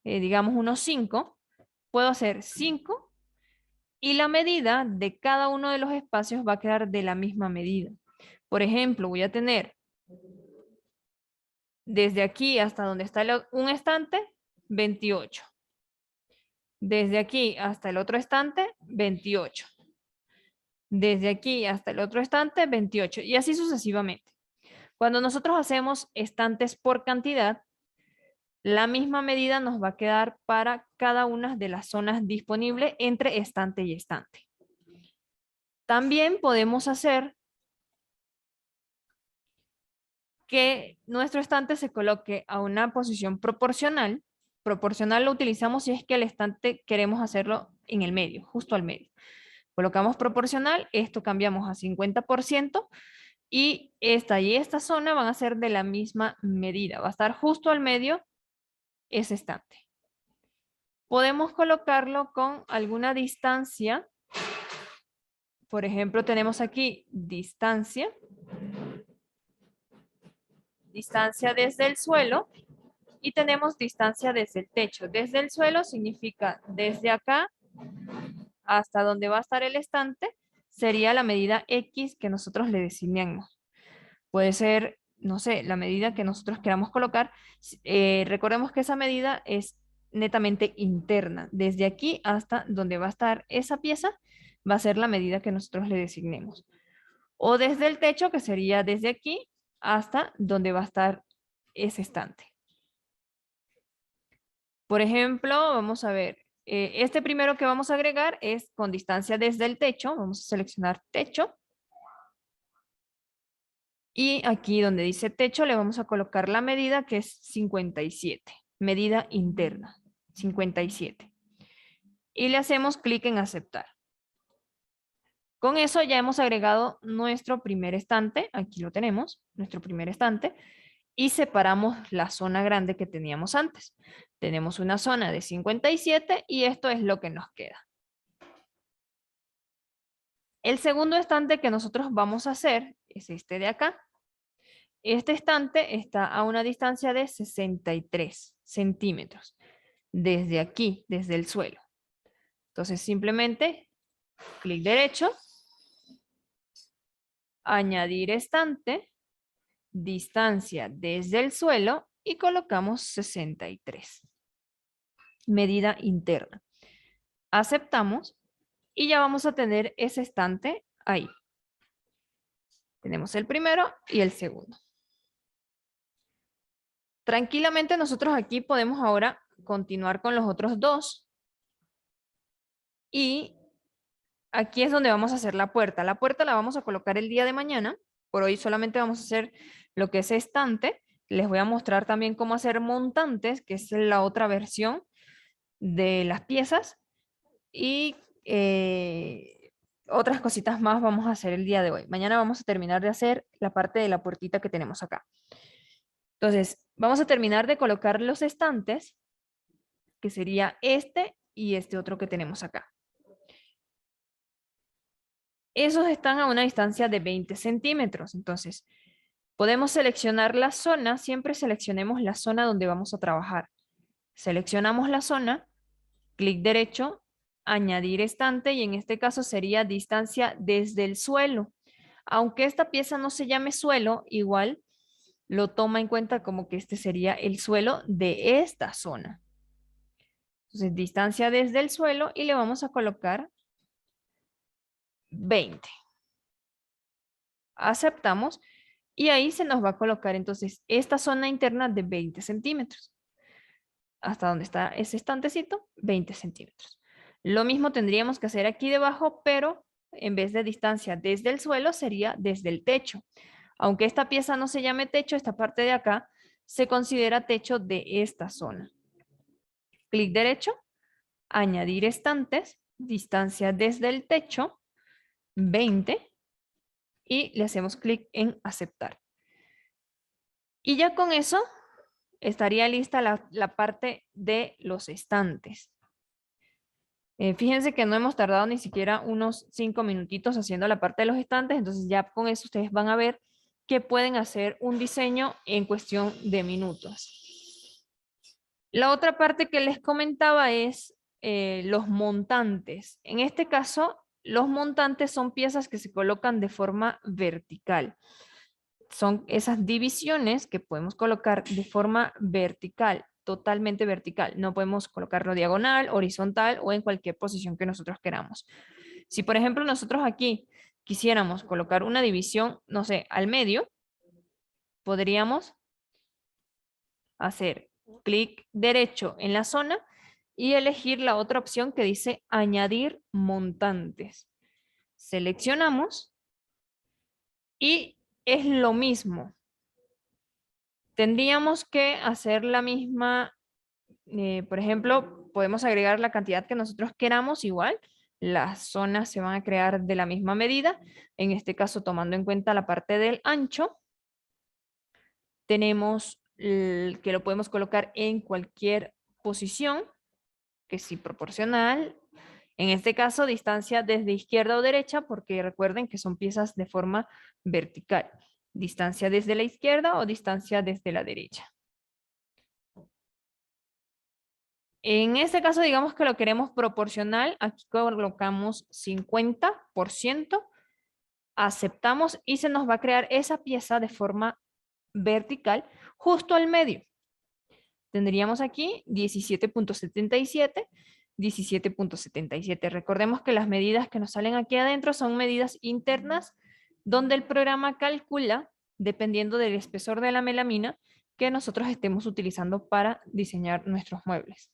digamos unos 5, puedo hacer 5 y la medida de cada uno de los espacios va a quedar de la misma medida. Por ejemplo, voy a tener desde aquí hasta donde está un estante, 28. Desde aquí hasta el otro estante, 28. Desde aquí hasta el otro estante, 28. Y así sucesivamente. Cuando nosotros hacemos estantes por cantidad, la misma medida nos va a quedar para cada una de las zonas disponibles entre estante y estante. También podemos hacer que nuestro estante se coloque a una posición proporcional. Proporcional lo utilizamos si es que el estante queremos hacerlo en el medio, justo al medio. Colocamos proporcional, esto cambiamos a 50% y esta zona van a ser de la misma medida. Va a estar justo al medio ese estante. Podemos colocarlo con alguna distancia. Por ejemplo, tenemos aquí distancia desde el suelo y tenemos distancia desde el techo. Desde el suelo significa desde acá hasta donde va a estar el estante, sería la medida X que nosotros le designamos. Puede ser, no sé, la medida que nosotros queramos colocar. Recordemos que esa medida es netamente interna. Desde aquí hasta donde va a estar esa pieza, va a ser la medida que nosotros le designemos. O desde el techo, que sería desde aquí hasta donde va a estar ese estante. Por ejemplo, vamos a ver, este primero que vamos a agregar es con distancia desde el techo. Vamos a seleccionar techo. Y aquí donde dice techo le vamos a colocar la medida que es 57. Medida interna, 57. Y le hacemos clic en aceptar. Con eso ya hemos agregado nuestro primer estante. Aquí lo tenemos, nuestro primer estante. Y separamos la zona grande que teníamos antes. Tenemos una zona de 57 y esto es lo que nos queda. El segundo estante que nosotros vamos a hacer es este de acá. Este estante está a una distancia de 63 centímetros desde aquí, desde el suelo. Entonces simplemente clic derecho, añadir estante, distancia desde el suelo y colocamos 63. Medida interna. Aceptamos y ya vamos a tener ese estante ahí. Tenemos el primero y el segundo. Tranquilamente nosotros aquí podemos ahora continuar con los otros dos. Y aquí es donde vamos a hacer la puerta. La puerta la vamos a colocar el día de mañana. Por hoy solamente vamos a hacer lo que es estante. Les voy a mostrar también cómo hacer montantes, que es la otra versión de las piezas. Y otras cositas más vamos a hacer el día de hoy. Mañana vamos a terminar de hacer la parte de la puertita que tenemos acá. Entonces, vamos a terminar de colocar los estantes, que sería este y este otro que tenemos acá. Esos están a una distancia de 20 centímetros. Entonces, podemos seleccionar la zona. Siempre seleccionemos la zona donde vamos a trabajar. Seleccionamos la zona, clic derecho, añadir estante y en este caso sería distancia desde el suelo. Aunque esta pieza no se llame suelo, igual lo toma en cuenta como que este sería el suelo de esta zona. Entonces, distancia desde el suelo y le vamos a colocar 20. Aceptamos y ahí se nos va a colocar entonces esta zona interna de 20 centímetros. Hasta donde está ese estantecito, 20 centímetros. Lo mismo tendríamos que hacer aquí debajo, pero en vez de distancia desde el suelo sería desde el techo. Aunque esta pieza no se llame techo, esta parte de acá se considera techo de esta zona. Clic derecho, añadir estantes, distancia desde el techo, 20, y le hacemos clic en aceptar. Y ya con eso estaría lista la parte de los estantes. Fíjense que no hemos tardado ni siquiera unos 5 minutitos haciendo la parte de los estantes, entonces ya con eso ustedes van a ver que pueden hacer un diseño en cuestión de minutos. La otra parte que les comentaba es los montantes. En este caso, los montantes son piezas que se colocan de forma vertical. Son esas divisiones que podemos colocar de forma vertical, totalmente vertical. No podemos colocarlo diagonal, horizontal o en cualquier posición que nosotros queramos. Si, por ejemplo, nosotros aquí quisiéramos colocar una división, no sé, al medio, podríamos hacer clic derecho en la zona y elegir la otra opción que dice añadir montantes. Seleccionamos y es lo mismo. Tendríamos que hacer la misma, por ejemplo, podemos agregar la cantidad que nosotros queramos igual. Las zonas se van a crear de la misma medida. En este caso, tomando en cuenta la parte del ancho, tenemos que lo podemos colocar en cualquier posición, que sí proporcional. En este caso, distancia desde izquierda o derecha, porque recuerden que son piezas de forma vertical. Distancia desde la izquierda o distancia desde la derecha. En este caso, digamos que lo queremos proporcional. Aquí colocamos 50%. Aceptamos y se nos va a crear esa pieza de forma vertical justo al medio. Tendríamos aquí 17.77, 17.77. Recordemos que las medidas que nos salen aquí adentro son medidas internas donde el programa calcula, dependiendo del espesor de la melamina, que nosotros estemos utilizando para diseñar nuestros muebles.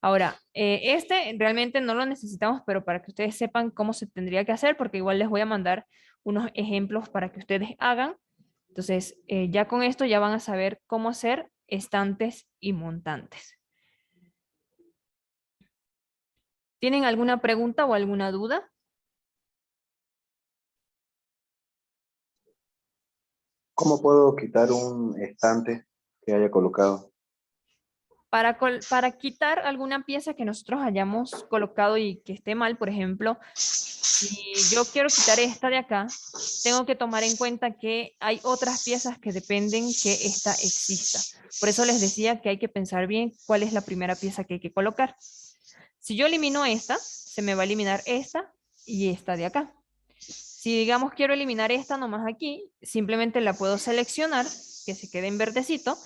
Ahora, este realmente no lo necesitamos, pero para que ustedes sepan cómo se tendría que hacer, porque igual les voy a mandar unos ejemplos para que ustedes hagan. Entonces, ya con esto ya van a saber cómo hacer estantes y montantes. ¿Tienen alguna pregunta o alguna duda? ¿Cómo puedo quitar un estante que haya colocado? Para quitar alguna pieza que nosotros hayamos colocado y que esté mal, por ejemplo, si yo quiero quitar esta de acá, tengo que tomar en cuenta que hay otras piezas que dependen que esta exista. Por eso les decía que hay que pensar bien cuál es la primera pieza que hay que colocar. Si yo elimino esta, se me va a eliminar esta y esta de acá. Si digamos quiero eliminar esta nomás aquí, simplemente la puedo seleccionar, que se quede en verdecito,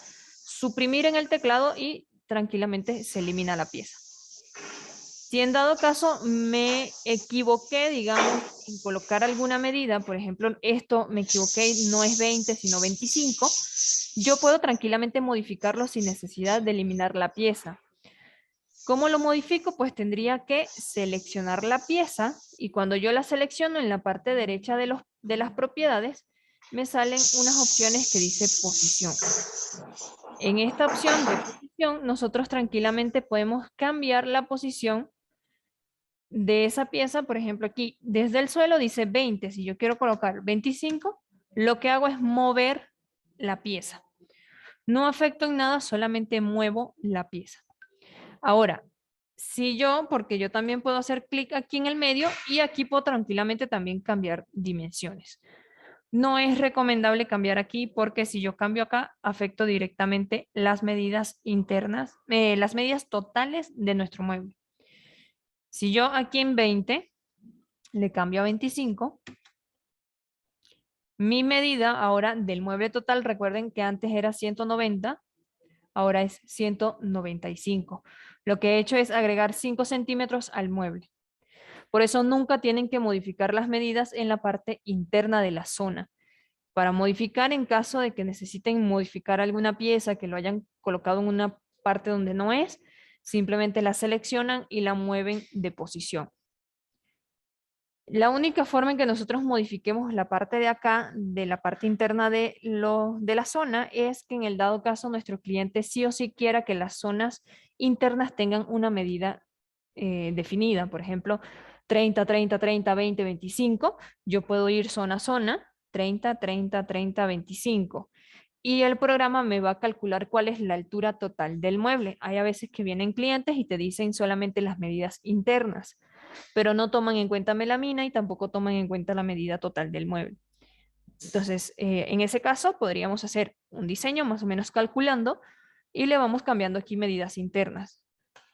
suprimir en el teclado y tranquilamente se elimina la pieza. Si en dado caso me equivoqué, digamos, en colocar alguna medida, por ejemplo, esto me equivoqué, no es 20, sino 25, yo puedo tranquilamente modificarlo sin necesidad de eliminar la pieza. ¿Cómo lo modifico? Pues tendría que seleccionar la pieza y cuando yo la selecciono en la parte derecha de las propiedades, me salen unas opciones que dice posición. En esta opción de posición, nosotros tranquilamente podemos cambiar la posición de esa pieza. Por ejemplo, aquí desde el suelo dice 20. Si yo quiero colocar 25, lo que hago es mover la pieza. No afecto en nada, solamente muevo la pieza. Ahora, si yo, porque yo también puedo hacer clic aquí en el medio y aquí puedo tranquilamente también cambiar dimensiones. No es recomendable cambiar aquí porque si yo cambio acá, afecto directamente las medidas internas, las medidas totales de nuestro mueble. Si yo aquí en 20 le cambio a 25, mi medida ahora del mueble total, recuerden que antes era 190, ahora es 195. Lo que he hecho es agregar 5 centímetros al mueble. Por eso nunca tienen que modificar las medidas en la parte interna de la zona. Para modificar en caso de que necesiten modificar alguna pieza que lo hayan colocado en una parte donde no es, simplemente la seleccionan y la mueven de posición. La única forma en que nosotros modifiquemos la parte de acá, de la parte interna de la zona, es que en el dado caso nuestro cliente sí o sí quiera que las zonas internas tengan una medida definida. Por ejemplo, 30, 30, 30, 20, 25. Yo puedo ir zona a zona, 30, 30, 30, 25. Y el programa me va a calcular cuál es la altura total del mueble. Hay a veces que vienen clientes y te dicen solamente las medidas internas, pero no toman en cuenta melamina y tampoco toman en cuenta la medida total del mueble. Entonces, en ese caso, podríamos hacer un diseño más o menos calculando y le vamos cambiando aquí medidas internas.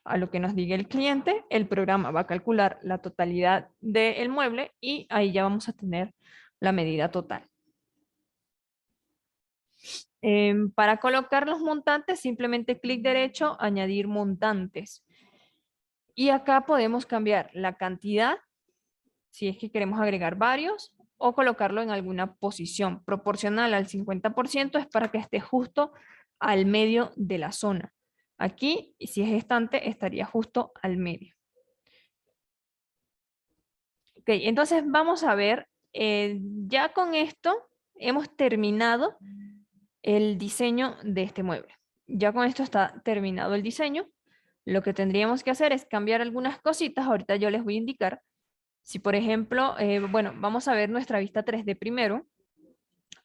A lo que nos diga el cliente, el programa va a calcular la totalidad del mueble y ahí ya vamos a tener la medida total. Para colocar los montantes, simplemente clic derecho, añadir montantes. Y acá podemos cambiar la cantidad, si es que queremos agregar varios, o colocarlo en alguna posición. Proporcional al 50% es para que esté justo al medio de la zona. Aquí, si es estante, estaría justo al medio. Ok, entonces vamos a ver, ya con esto hemos terminado el diseño de este mueble. Ya con esto está terminado el diseño. Lo que tendríamos que hacer es cambiar algunas cositas. Ahorita yo les voy a indicar. Si por ejemplo, bueno, vamos a ver nuestra vista 3D primero.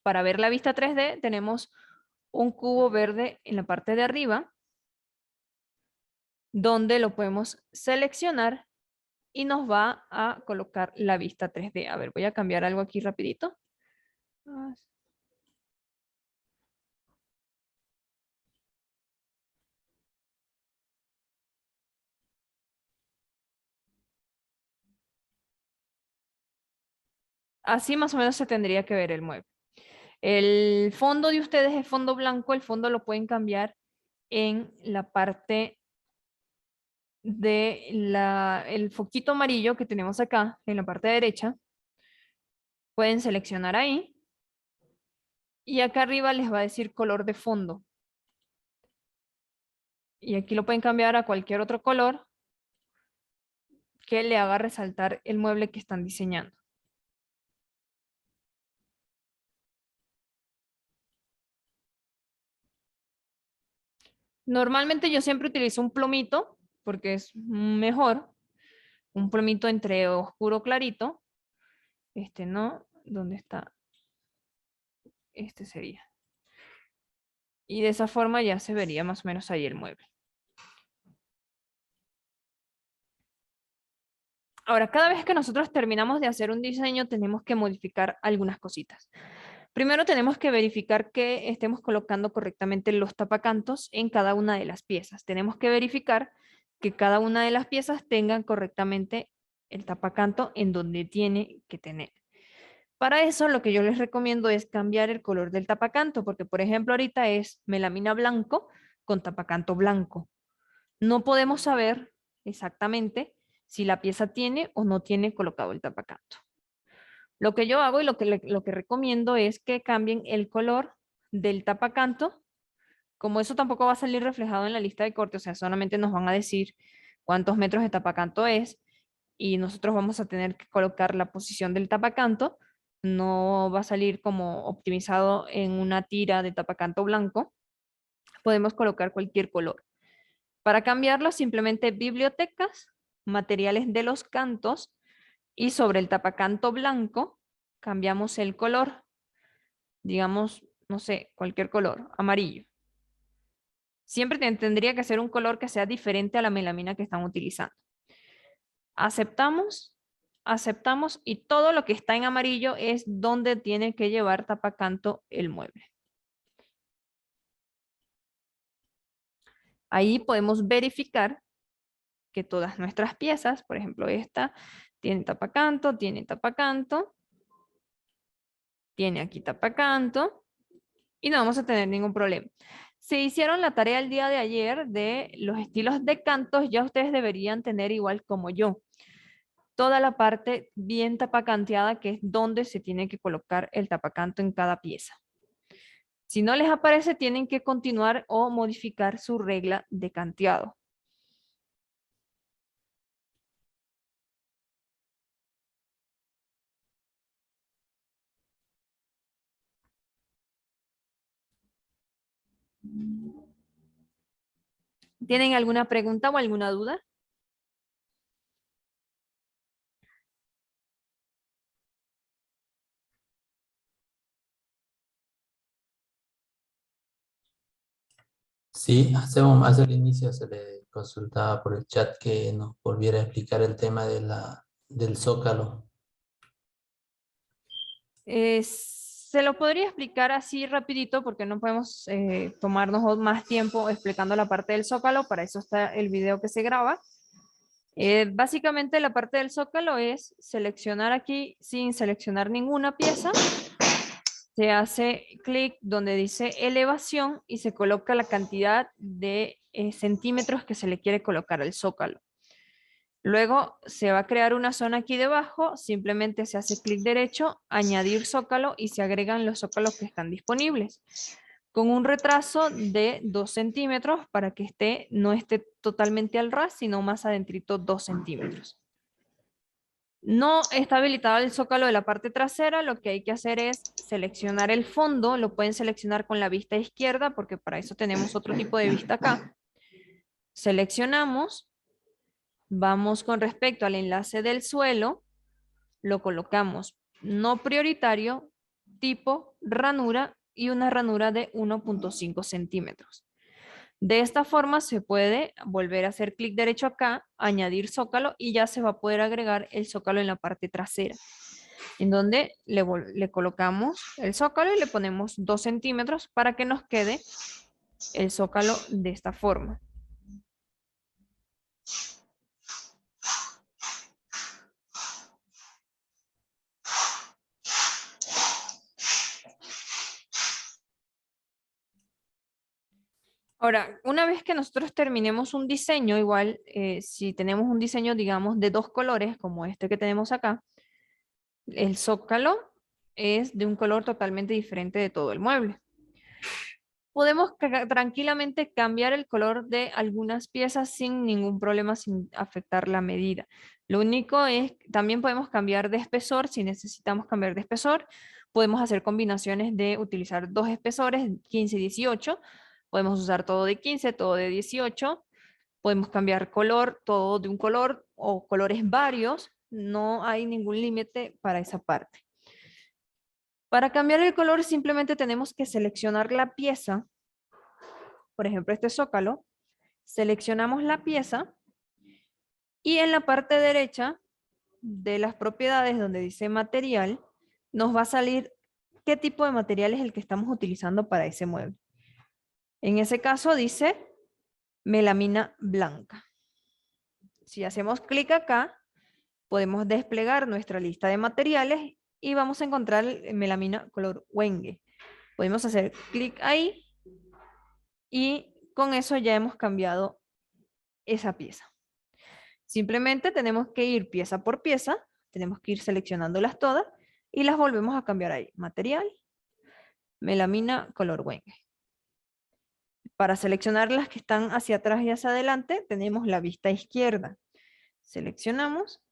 Para ver la vista 3D tenemos un cubo verde en la parte de arriba, donde lo podemos seleccionar y nos va a colocar la vista 3D. A ver, voy a cambiar algo aquí rapidito. Así más o menos se tendría que ver el mueble. El fondo de ustedes es fondo blanco, el fondo lo pueden cambiar en la parte de el foquito amarillo que tenemos acá, en la parte derecha. Pueden seleccionar ahí y acá arriba les va a decir color de fondo. Y aquí lo pueden cambiar a cualquier otro color que le haga resaltar el mueble que están diseñando. Normalmente yo siempre utilizo un plomito porque es mejor, un plomito entre oscuro clarito. Este no, ¿dónde está? Este sería. Y de esa forma ya se vería más o menos ahí el mueble. Ahora, cada vez que nosotros terminamos de hacer un diseño, tenemos que modificar algunas cositas. Primero tenemos que verificar que estemos colocando correctamente los tapacantos en cada una de las piezas. Tenemos que verificar que cada una de las piezas tengan correctamente el tapacanto en donde tiene que tener. Para eso lo que yo les recomiendo es cambiar el color del tapacanto, porque por ejemplo ahorita es melamina blanco con tapacanto blanco. No podemos saber exactamente si la pieza tiene o no tiene colocado el tapacanto. Lo que yo hago y lo que recomiendo es que cambien el color del tapacanto. Como eso tampoco va a salir reflejado en la lista de corte, o sea, solamente nos van a decir cuántos metros de tapacanto es y nosotros vamos a tener que colocar la posición del tapacanto. No va a salir como optimizado en una tira de tapacanto blanco. Podemos colocar cualquier color. Para cambiarlo, simplemente bibliotecas, materiales de los cantos y sobre el tapacanto blanco cambiamos el color, digamos, no sé, cualquier color, amarillo. Siempre tendría que ser un color que sea diferente a la melamina que están utilizando. Aceptamos, aceptamos y todo lo que está en amarillo es donde tiene que llevar tapacanto el mueble. Ahí podemos verificar que todas nuestras piezas, por ejemplo esta, tiene tapacanto, tiene aquí tapacanto y no vamos a tener ningún problema. Si hicieron la tarea el día de ayer de los estilos de cantos, ya ustedes deberían tener igual como yo. Toda la parte bien tapacanteada, que es donde se tiene que colocar el tapacanto en cada pieza. Si no les aparece, tienen que continuar o modificar su regla de canteado. ¿Tienen alguna pregunta o alguna duda? Sí, hace el inicio se le consultaba por el chat que nos volviera a explicar el tema del zócalo. Se lo podría explicar así rapidito porque no podemos tomarnos más tiempo explicando la parte del zócalo, para eso está el video que se graba. Básicamente la parte del zócalo es seleccionar aquí sin seleccionar ninguna pieza. Se hace clic donde dice elevación y se coloca la cantidad de centímetros que se le quiere colocar al zócalo. Luego se va a crear una zona aquí debajo, simplemente se hace clic derecho, añadir zócalo y se agregan los zócalos que están disponibles con un retraso de 2 centímetros para que no esté totalmente al ras, sino más adentrito 2 centímetros. No está habilitado el zócalo de la parte trasera, lo que hay que hacer es seleccionar el fondo, lo pueden seleccionar con la vista izquierda porque para eso tenemos otro tipo de vista acá. Seleccionamos, vamos con respecto al enlace del suelo, lo colocamos no prioritario, tipo ranura y una ranura de 1.5 centímetros. De esta forma se puede volver a hacer clic derecho acá, añadir zócalo y ya se va a poder agregar el zócalo en la parte trasera, en donde le colocamos el zócalo y le ponemos 2 centímetros para que nos quede el zócalo de esta forma. Ahora, una vez que nosotros terminemos un diseño, igual si tenemos un diseño, digamos, de 2 colores, como este que tenemos acá, el zócalo es de un color totalmente diferente de todo el mueble. Podemos tranquilamente cambiar el color de algunas piezas sin ningún problema, sin afectar la medida. Lo único es, también podemos cambiar de espesor, si necesitamos cambiar de espesor. Podemos hacer combinaciones de utilizar 2 espesores, 15 y 18. Podemos usar todo de 15, todo de 18. Podemos cambiar color, todo de un color o colores varios. No hay ningún límite para esa parte. Para cambiar el color simplemente tenemos que seleccionar la pieza. Por ejemplo, este zócalo. Seleccionamos la pieza y en la parte derecha de las propiedades donde dice material, nos va a salir qué tipo de material es el que estamos utilizando para ese mueble. En ese caso dice melamina blanca. Si hacemos clic acá, podemos desplegar nuestra lista de materiales y vamos a encontrar melamina color Wenge. Podemos hacer clic ahí y con eso ya hemos cambiado esa pieza. Simplemente tenemos que ir pieza por pieza, tenemos que ir seleccionándolas todas y las volvemos a cambiar ahí. Material, melamina color Wenge. Para seleccionar las que están hacia atrás y hacia adelante, tenemos la vista izquierda. Seleccionamos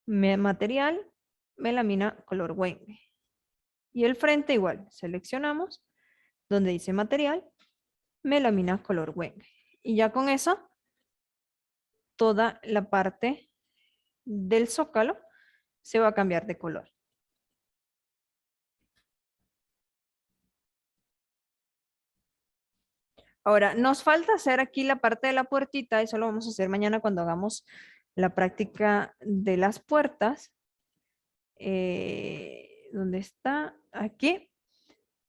material, melamina color Wenge. Y el frente igual, seleccionamos donde dice material, melamina color Wenge. Y ya con eso, toda la parte del zócalo se va a cambiar de color. Ahora, nos falta hacer aquí la parte de la puertita, eso lo vamos a hacer mañana cuando hagamos la práctica de las puertas. ¿Dónde está? Aquí.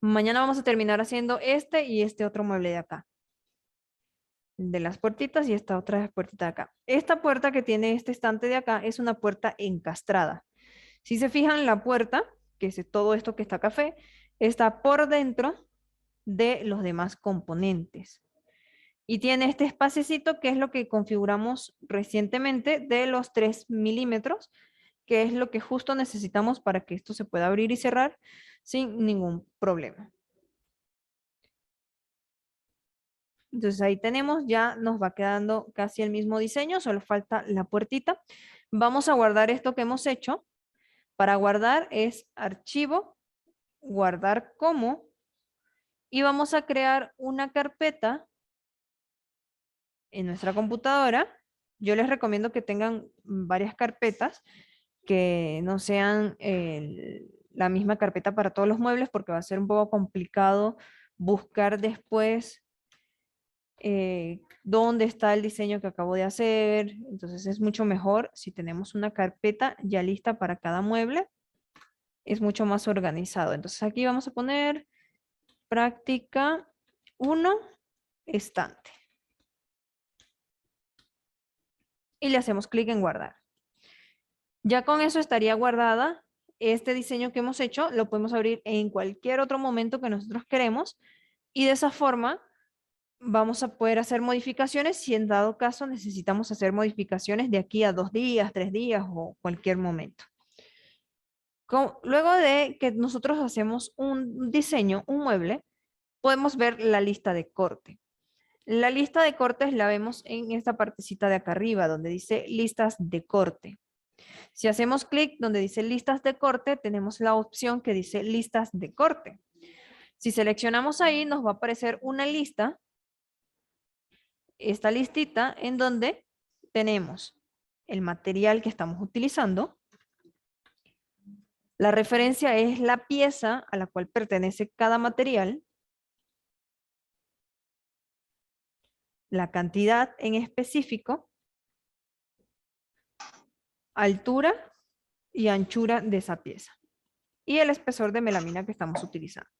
Mañana vamos a terminar haciendo este y este otro mueble de acá. De las puertitas y esta otra puertita de acá. Esta puerta que tiene este estante de acá es una puerta encastrada. Si se fijan, la puerta, que es todo esto que está café, está por dentro de los demás componentes. Y tiene este espacecito que es lo que configuramos recientemente de los 3 milímetros, que es lo que justo necesitamos para que esto se pueda abrir y cerrar sin ningún problema. Entonces ahí tenemos, ya nos va quedando casi el mismo diseño, solo falta la puertita. Vamos a guardar esto que hemos hecho. Para guardar es archivo, guardar como, y vamos a crear una carpeta en nuestra computadora. Yo les recomiendo que tengan varias carpetas, que no sean la misma carpeta para todos los muebles, porque va a ser un poco complicado buscar después dónde está el diseño que acabo de hacer. Entonces es mucho mejor si tenemos una carpeta ya lista para cada mueble. Es mucho más organizado. Entonces aquí vamos a poner práctica 1, estante. Y le hacemos clic en guardar. Ya con eso estaría guardada. Este diseño que hemos hecho lo podemos abrir en cualquier otro momento que nosotros queremos. Y de esa forma vamos a poder hacer modificaciones si en dado caso necesitamos hacer modificaciones de aquí a 2 días, 3 días o cualquier momento. Luego de que nosotros hacemos un diseño, un mueble, podemos ver la lista de corte. La lista de cortes la vemos en esta partecita de acá arriba, donde dice listas de corte. Si hacemos clic donde dice listas de corte, tenemos la opción que dice listas de corte. Si seleccionamos ahí, nos va a aparecer una lista, esta listita, en donde tenemos el material que estamos utilizando. La referencia es la pieza a la cual pertenece cada material. La cantidad en específico, altura y anchura de esa pieza. Y el espesor de melamina que estamos utilizando.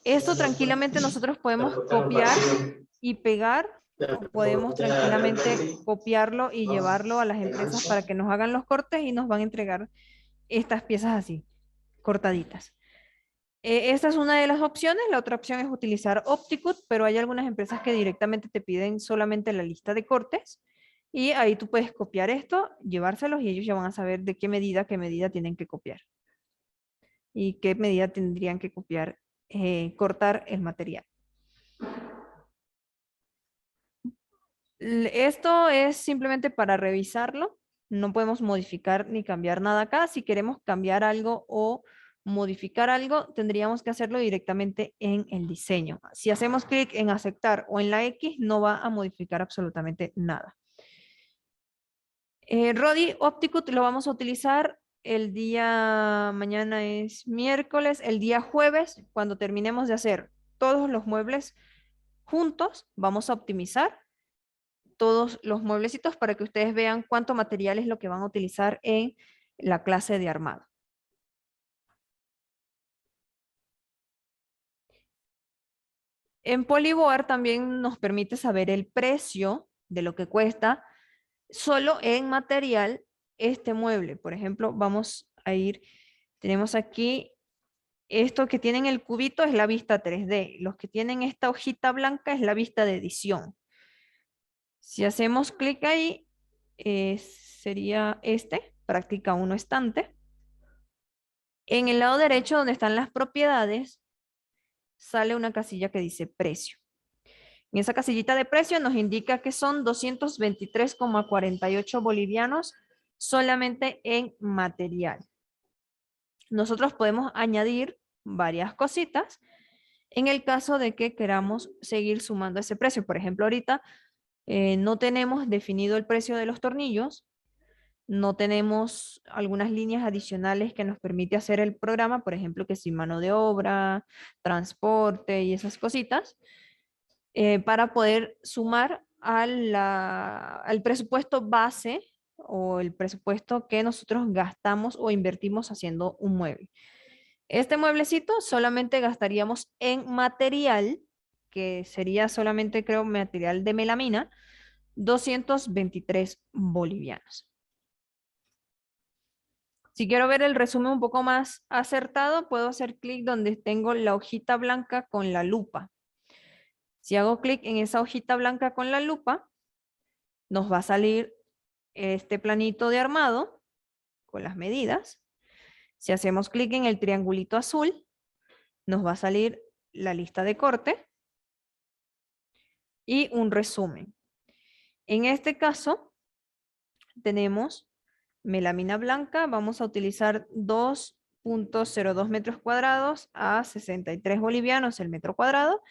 Esto tranquilamente nosotros podemos copiar y pegar, o podemos tranquilamente copiarlo y llevarlo a las empresas para que nos hagan los cortes y nos van a entregar estas piezas así, cortaditas. Esta es una de las opciones. La otra opción es utilizar Opticut, pero hay algunas empresas que directamente te piden solamente la lista de cortes y ahí tú puedes copiar esto, llevárselos y ellos ya van a saber de qué medida tienen que copiar y qué medida tendrían que copiar, cortar el material. Esto es simplemente para revisarlo. No podemos modificar ni cambiar nada acá. Si queremos cambiar algo o modificar algo, tendríamos que hacerlo directamente en el diseño. Si hacemos clic en aceptar o en la X, no va a modificar absolutamente nada. Rodi Opticut lo vamos a utilizar el día, mañana es miércoles, el día jueves, cuando terminemos de hacer todos los muebles juntos, vamos a optimizar todos los mueblecitos para que ustedes vean cuánto material es lo que van a utilizar en la clase de armado. En Polyboard también nos permite saber el precio de lo que cuesta solo en material este mueble. Por ejemplo, vamos a ir, tenemos aquí esto que tienen el cubito es la vista 3D. Los que tienen esta hojita blanca es la vista de edición. Si hacemos clic ahí, sería este, práctica 1 estante. En el lado derecho donde están las propiedades, sale una casilla que dice precio. En esa casillita de precio nos indica que son 223,48 bolivianos solamente en material. Nosotros podemos añadir varias cositas en el caso de que queramos seguir sumando ese precio. Por ejemplo, ahorita no tenemos definido el precio de los tornillos, no tenemos algunas líneas adicionales que nos permite hacer el programa, por ejemplo, que si mano de obra, transporte y esas cositas, para poder sumar al presupuesto base o el presupuesto que nosotros gastamos o invertimos haciendo un mueble. Este mueblecito solamente gastaríamos en material, que sería solamente, creo, material de melamina, 223 bolivianos. Si quiero ver el resumen un poco más acertado, puedo hacer clic donde tengo la hojita blanca con la lupa. Si hago clic en esa hojita blanca con la lupa, nos va a salir este planito de armado con las medidas. Si hacemos clic en el triangulito azul, nos va a salir la lista de corte y un resumen. En este caso, tenemos melamina blanca, vamos a utilizar 2,02 metros cuadrados a 63 bolivianos el metro cuadrado,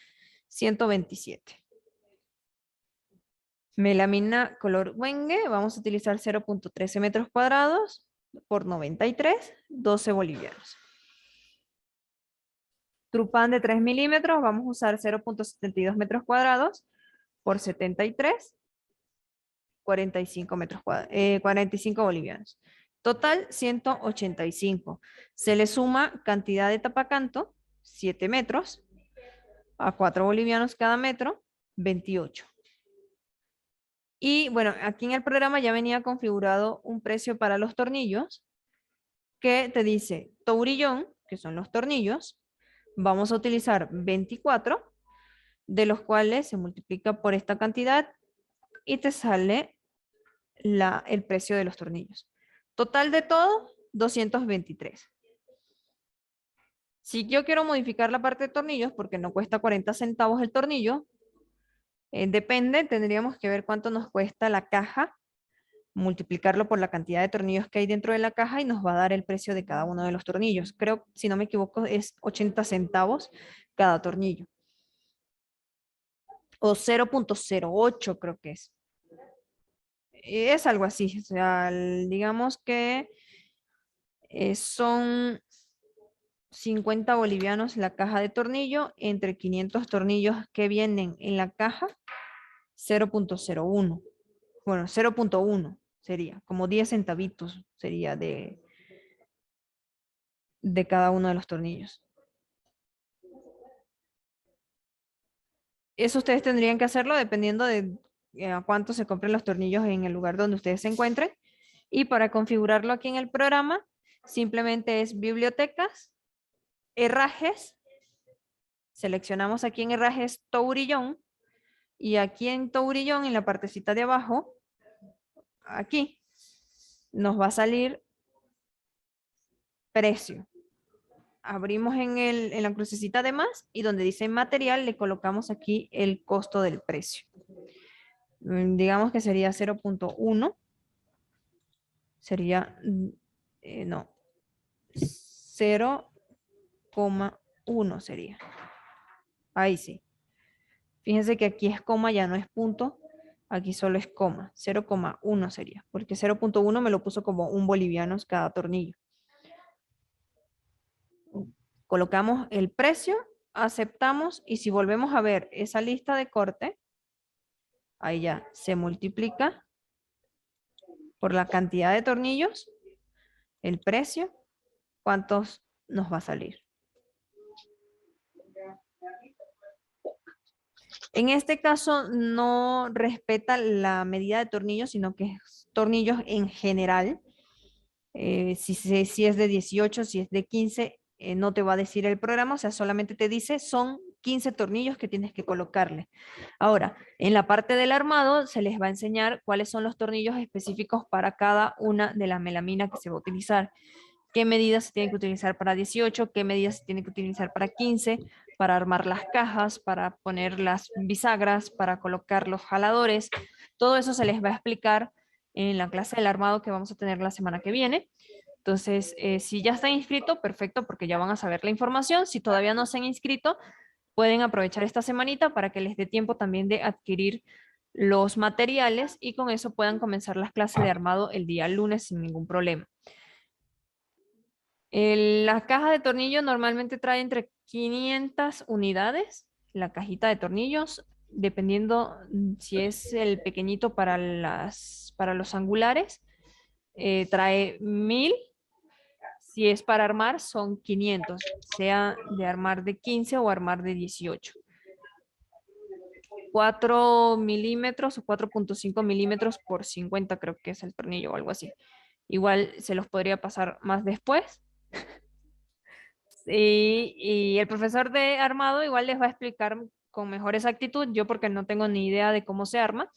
127. Melamina color Wenge, vamos a utilizar 0,13 metros cuadrados por 93, 12 bolivianos. Trupán de 3 milímetros, vamos a usar 0,72 metros cuadrados por 73, 45 metros cuadrados, 45 bolivianos. Total, 185. Se le suma cantidad de tapacanto, 7 metros, a 4 bolivianos cada metro, 28. Y bueno, aquí en el programa ya venía configurado un precio para los tornillos que te dice tourillón, que son los tornillos, vamos a utilizar 24, de los cuales se multiplica por esta cantidad y te sale el precio de los tornillos. Total de todo, 223. Si yo quiero modificar la parte de tornillos, porque no cuesta 40 centavos el tornillo, depende, tendríamos que ver cuánto nos cuesta la caja, multiplicarlo por la cantidad de tornillos que hay dentro de la caja y nos va a dar el precio de cada uno de los tornillos. Creo, si no me equivoco, es 80 centavos cada tornillo. O 0,08 creo que es. Es algo así, o sea, digamos que son 50 bolivianos la caja de tornillo, entre 500 tornillos que vienen en la caja, 0,01. Bueno, 0,1 sería, como 10 centavitos sería de cada uno de los tornillos. Eso ustedes tendrían que hacerlo dependiendo de a cuánto se compren los tornillos en el lugar donde ustedes se encuentren. Y para configurarlo aquí en el programa, simplemente es bibliotecas, herrajes, seleccionamos aquí en herrajes tourillón, y aquí en tourillón, en la partecita de abajo, aquí, nos va a salir precio. Abrimos en la crucecita de más y donde dice material le colocamos aquí el costo del precio. Digamos que sería 0,1. Sería, no, 0,1 sería. Ahí sí. Fíjense que aquí es coma, ya no es punto. Aquí solo es coma. 0,1 sería. Porque 0,1 me lo puso como un boliviano cada tornillo. Colocamos el precio, aceptamos y si volvemos a ver esa lista de corte, Ahí ya se multiplica por la cantidad de tornillos, el precio, cuántos nos va a salir. En este caso no respeta la medida de tornillos, sino que es tornillos en general. Si es de 18, si es de 15, no te va a decir el programa, o sea, solamente te dice son 15 tornillos que tienes que colocarle. Ahora, en la parte del armado se les va a enseñar cuáles son los tornillos específicos para cada una de las melaminas que se va a utilizar. Qué medidas se tienen que utilizar para 18, qué medidas se tienen que utilizar para 15, para armar las cajas, para poner las bisagras, para colocar los jaladores. Todo eso se les va a explicar en la clase del armado que vamos a tener la semana que viene. Entonces, si ya están inscritos, perfecto, porque ya van a saber la información. Si todavía no se han inscrito, pueden aprovechar esta semanita para que les dé tiempo también de adquirir los materiales y con eso puedan comenzar las clases de armado el día lunes sin ningún problema. La caja de tornillos normalmente trae entre 500 unidades, la cajita de tornillos, dependiendo si es el pequeñito para los angulares, trae 1000. Si es para armar, son 500, sea de armar de 15 o armar de 18. 4 milímetros o 4.5 milímetros por 50 creo que es el tornillo o algo así. Igual se los podría pasar más después. Y el profesor de armado igual les va a explicar con mejor exactitud, yo porque no tengo ni idea de cómo se arma,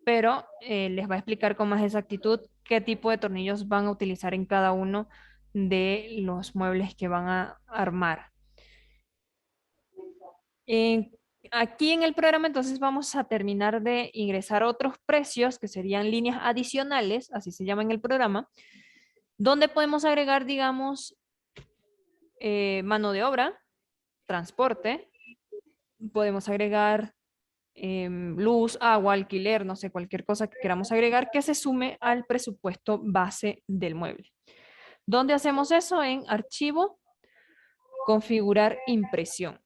pero les va a explicar con más exactitud qué tipo de tornillos van a utilizar en cada uno de los muebles que van a armar. En- Aquí en el programa entonces vamos a terminar de ingresar otros precios que serían líneas adicionales, así se llama en el programa, donde podemos agregar, digamos, mano de obra, transporte, podemos agregar luz, agua, alquiler, no sé, cualquier cosa que queramos agregar que se sume al presupuesto base del mueble. ¿Dónde hacemos eso? En archivo, configurar impresión.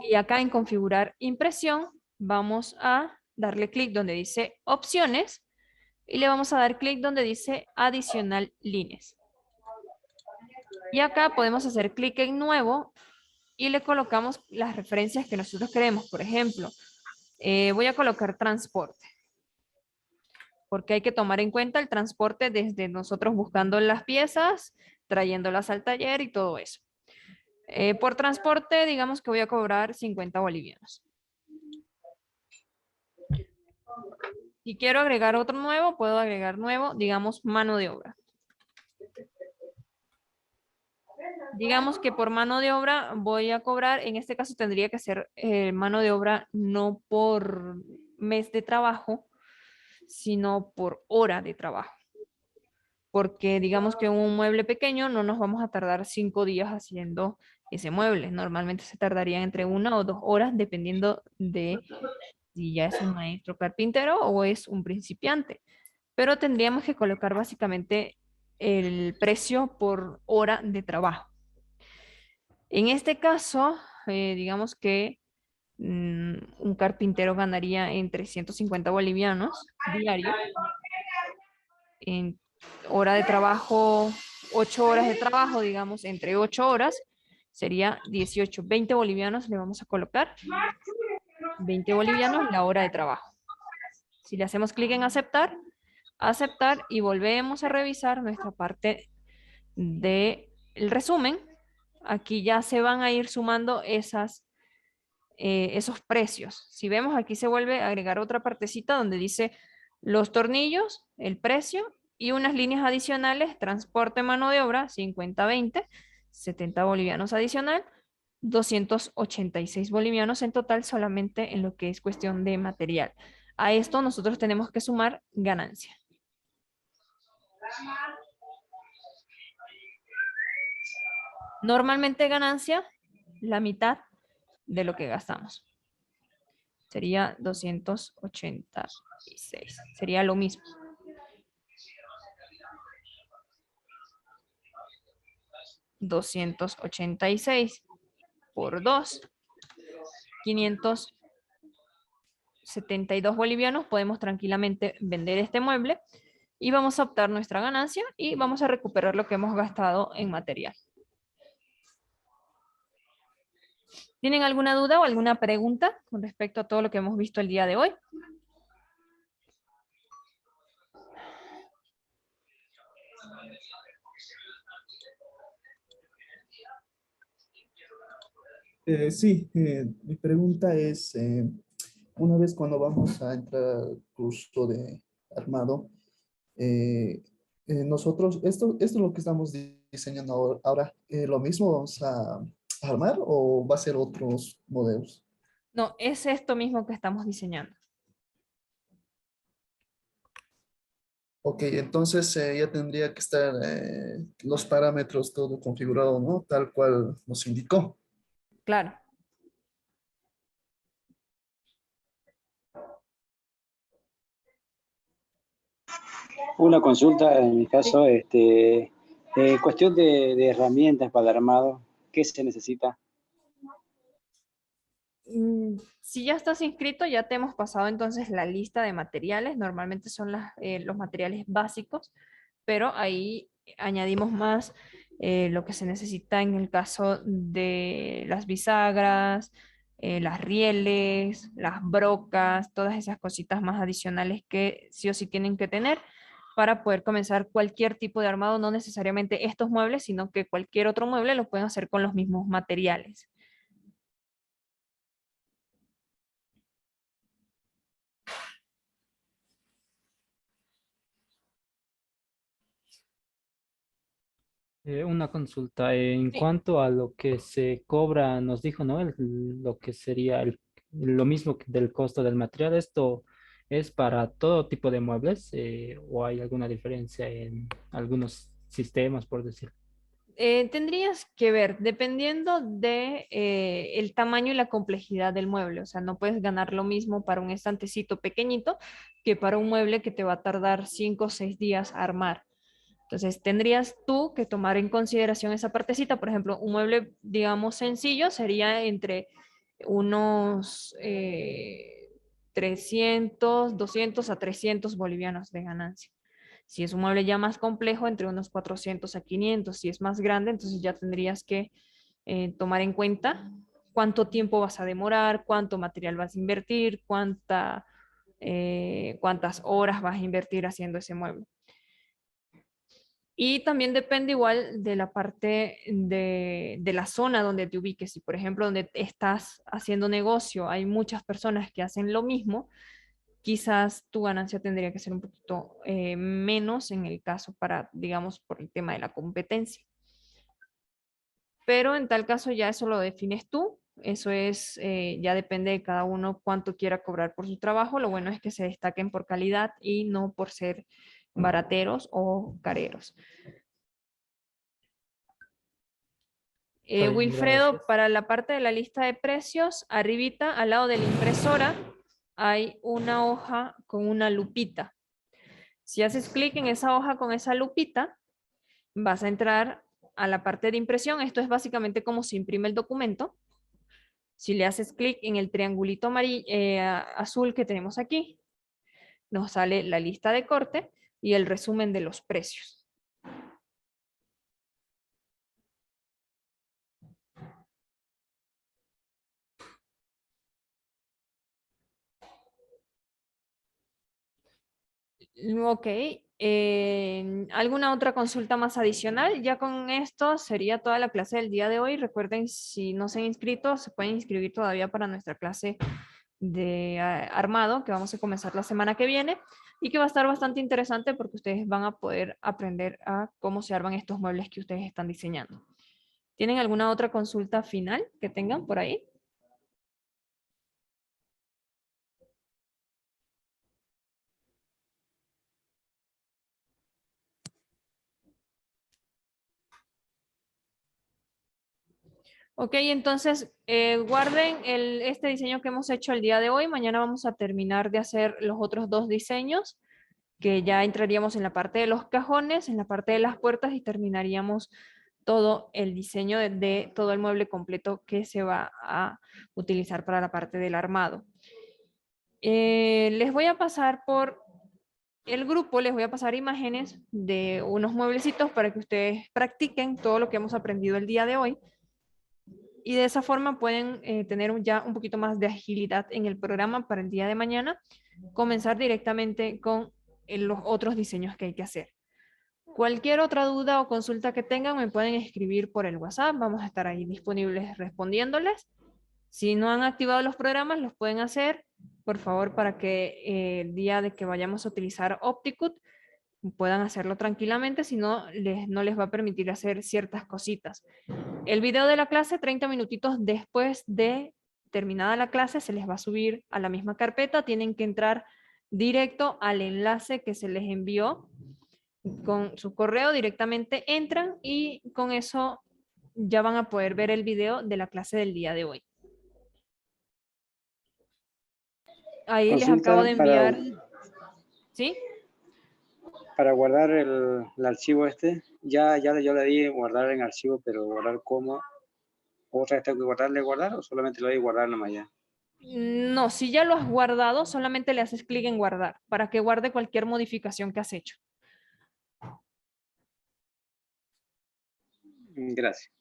Y acá en configurar impresión vamos a darle clic donde dice opciones y le vamos a dar clic donde dice adicional líneas. Y acá podemos hacer clic en nuevo y le colocamos las referencias que nosotros queremos. Por ejemplo, voy a colocar transporte, porque hay que tomar en cuenta el transporte desde nosotros buscando las piezas, trayéndolas al taller y todo eso. Por transporte, digamos que voy a cobrar 50 bolivianos. Si quiero agregar otro nuevo, puedo agregar nuevo, digamos, mano de obra. Digamos que por mano de obra voy a cobrar, en este caso tendría que ser mano de obra no por mes de trabajo, sino por hora de trabajo. Porque digamos que un mueble pequeño no nos vamos a tardar 5 días haciendo ese mueble. Normalmente se tardaría entre 1 o 2 horas dependiendo de si ya es un maestro carpintero o es un principiante. Pero tendríamos que colocar básicamente el precio por hora de trabajo. En este caso, digamos que un carpintero ganaría entre 150 bolivianos diario. En hora de trabajo, 8 horas de trabajo, digamos, entre 8 horas, sería 18, 20 bolivianos le vamos a colocar. 20 bolivianos la hora de trabajo. Si le hacemos clic en aceptar, aceptar y volvemos a revisar nuestra parte del resumen, aquí ya se van a ir sumando esos precios. Si vemos, aquí se vuelve a agregar otra partecita donde dice los tornillos, el precio y unas líneas adicionales, transporte, mano de obra, 50-20, 70 bolivianos adicional, 286 bolivianos en total solamente en lo que es cuestión de material. A esto nosotros tenemos que sumar ganancia. Normalmente ganancia, la mitad de lo que gastamos. Sería 286. Sería lo mismo. $286 por 2, 500 72 bolivianos podemos tranquilamente vender este mueble y vamos a optar nuestra ganancia y vamos a recuperar lo que hemos gastado en material. ¿Tienen alguna duda o alguna pregunta con respecto a todo lo que hemos visto el día de hoy? Sí, mi pregunta es, una vez cuando vamos a entrar al curso de armado, eh, nosotros, esto es lo que estamos diseñando ahora, ¿lo mismo vamos a armar o va a ser otros modelos? No, es esto mismo que estamos diseñando. Ok, entonces ya tendría que estar los parámetros todo configurado, ¿no? Tal cual nos indicó. Claro. Una consulta, en mi Sí. caso, cuestión de herramientas para el armado, ¿qué se necesita? Si ya estás inscrito, ya te hemos pasado entonces la lista de materiales. Normalmente son los materiales básicos, pero ahí añadimos más lo que se necesita en el caso de las bisagras, las rieles, las brocas, todas esas cositas más adicionales que sí o sí tienen que tener para poder comenzar cualquier tipo de armado, no necesariamente estos muebles, sino que cualquier otro mueble lo pueden hacer con los mismos materiales. Una consulta en Sí. cuanto a lo que se cobra, nos dijo, ¿no? Lo que sería lo mismo que del costo del material. ¿Esto es para todo tipo de muebles o hay alguna diferencia en algunos sistemas, por decir? Tendrías que ver, dependiendo de el tamaño y la complejidad del mueble. O sea, no puedes ganar lo mismo para un estantecito pequeñito que para un mueble que te va a tardar 5 o 6 días armar. Entonces, tendrías tú que tomar en consideración esa partecita. Por ejemplo, un mueble, digamos, sencillo sería entre unos 300, 200 a 300 bolivianos de ganancia. Si es un mueble ya más complejo, entre unos 400 a 500. Si es más grande, entonces ya tendrías que tomar en cuenta cuánto tiempo vas a demorar, cuánto material vas a invertir, cuántas horas vas a invertir haciendo ese mueble. Y también depende igual de la parte de la zona donde te ubiques. Si, por ejemplo, donde estás haciendo negocio, hay muchas personas que hacen lo mismo, quizás tu ganancia tendría que ser un poquito menos en el caso para, digamos, por el tema de la competencia. Pero en tal caso ya eso lo defines tú. Eso es, ya depende de cada uno cuánto quiera cobrar por su trabajo. Lo bueno es que se destaquen por calidad y no por ser barateros o careros. Está bien, gracias. Wilfredo, para la parte de la lista de precios, arribita, al lado de la impresora, hay una hoja con una lupita. Si haces clic en esa hoja con esa lupita, vas a entrar a la parte de impresión. Esto es básicamente como se imprime el documento. Si le haces clic en el triangulito azul que tenemos aquí, nos sale la lista de corte y el resumen de los precios. Ok. ¿Alguna otra consulta más adicional? Ya con esto sería toda la clase del día de hoy. Recuerden, si no se han inscrito, se pueden inscribir todavía para nuestra clase de armado que vamos a comenzar la semana que viene y que va a estar bastante interesante porque ustedes van a poder aprender a cómo se arman estos muebles que ustedes están diseñando. ¿Tienen alguna otra consulta final que tengan por ahí? Ok, entonces guarden este diseño que hemos hecho el día de hoy. Mañana vamos a terminar de hacer los otros dos diseños, que ya entraríamos en la parte de los cajones, en la parte de las puertas y terminaríamos todo el diseño de todo el mueble completo que se va a utilizar para la parte del armado. Les voy a pasar por el grupo, les voy a pasar imágenes de unos mueblecitos para que ustedes practiquen todo lo que hemos aprendido el día de hoy. Y de esa forma pueden tener ya un poquito más de agilidad en el programa para el día de mañana, comenzar directamente con los otros diseños que hay que hacer. Cualquier otra duda o consulta que tengan me pueden escribir por el WhatsApp, vamos a estar ahí disponibles respondiéndoles. Si no han activado los programas, los pueden hacer, por favor, para que el día de que vayamos a utilizar Opticut puedan hacerlo tranquilamente, si no, no les va a permitir hacer ciertas cositas. El video de la clase, 30 minutitos después de terminada la clase, se les va a subir a la misma carpeta. Tienen que entrar directo al enlace que se les envió con su correo, directamente entran y con eso ya van a poder ver el video de la clase del día de hoy. Ahí les acabo de enviar, ¿sí? Para guardar el archivo ya yo le di guardar en archivo, pero guardar cómo. ¿Otra vez tengo que guardar o solamente lo doy guardar nomás ya? No, si ya lo has guardado, solamente le haces clic en guardar para que guarde cualquier modificación que has hecho. Gracias.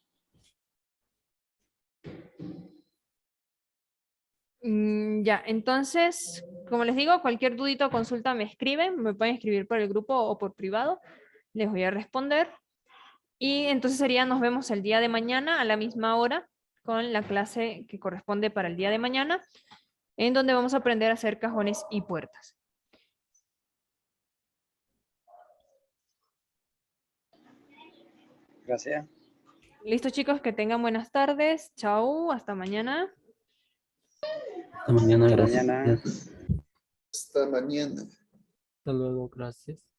Ya, entonces, como les digo, cualquier dudita o consulta me escriben, me pueden escribir por el grupo o por privado, les voy a responder. Y entonces sería, nos vemos el día de mañana a la misma hora con la clase que corresponde para el día de mañana, en donde vamos a aprender a hacer cajones y puertas. Gracias. Listo, chicos, que tengan buenas tardes. Chao, hasta mañana. Hasta mañana, Hasta gracias. mañana. Hasta mañana. Hasta luego, gracias.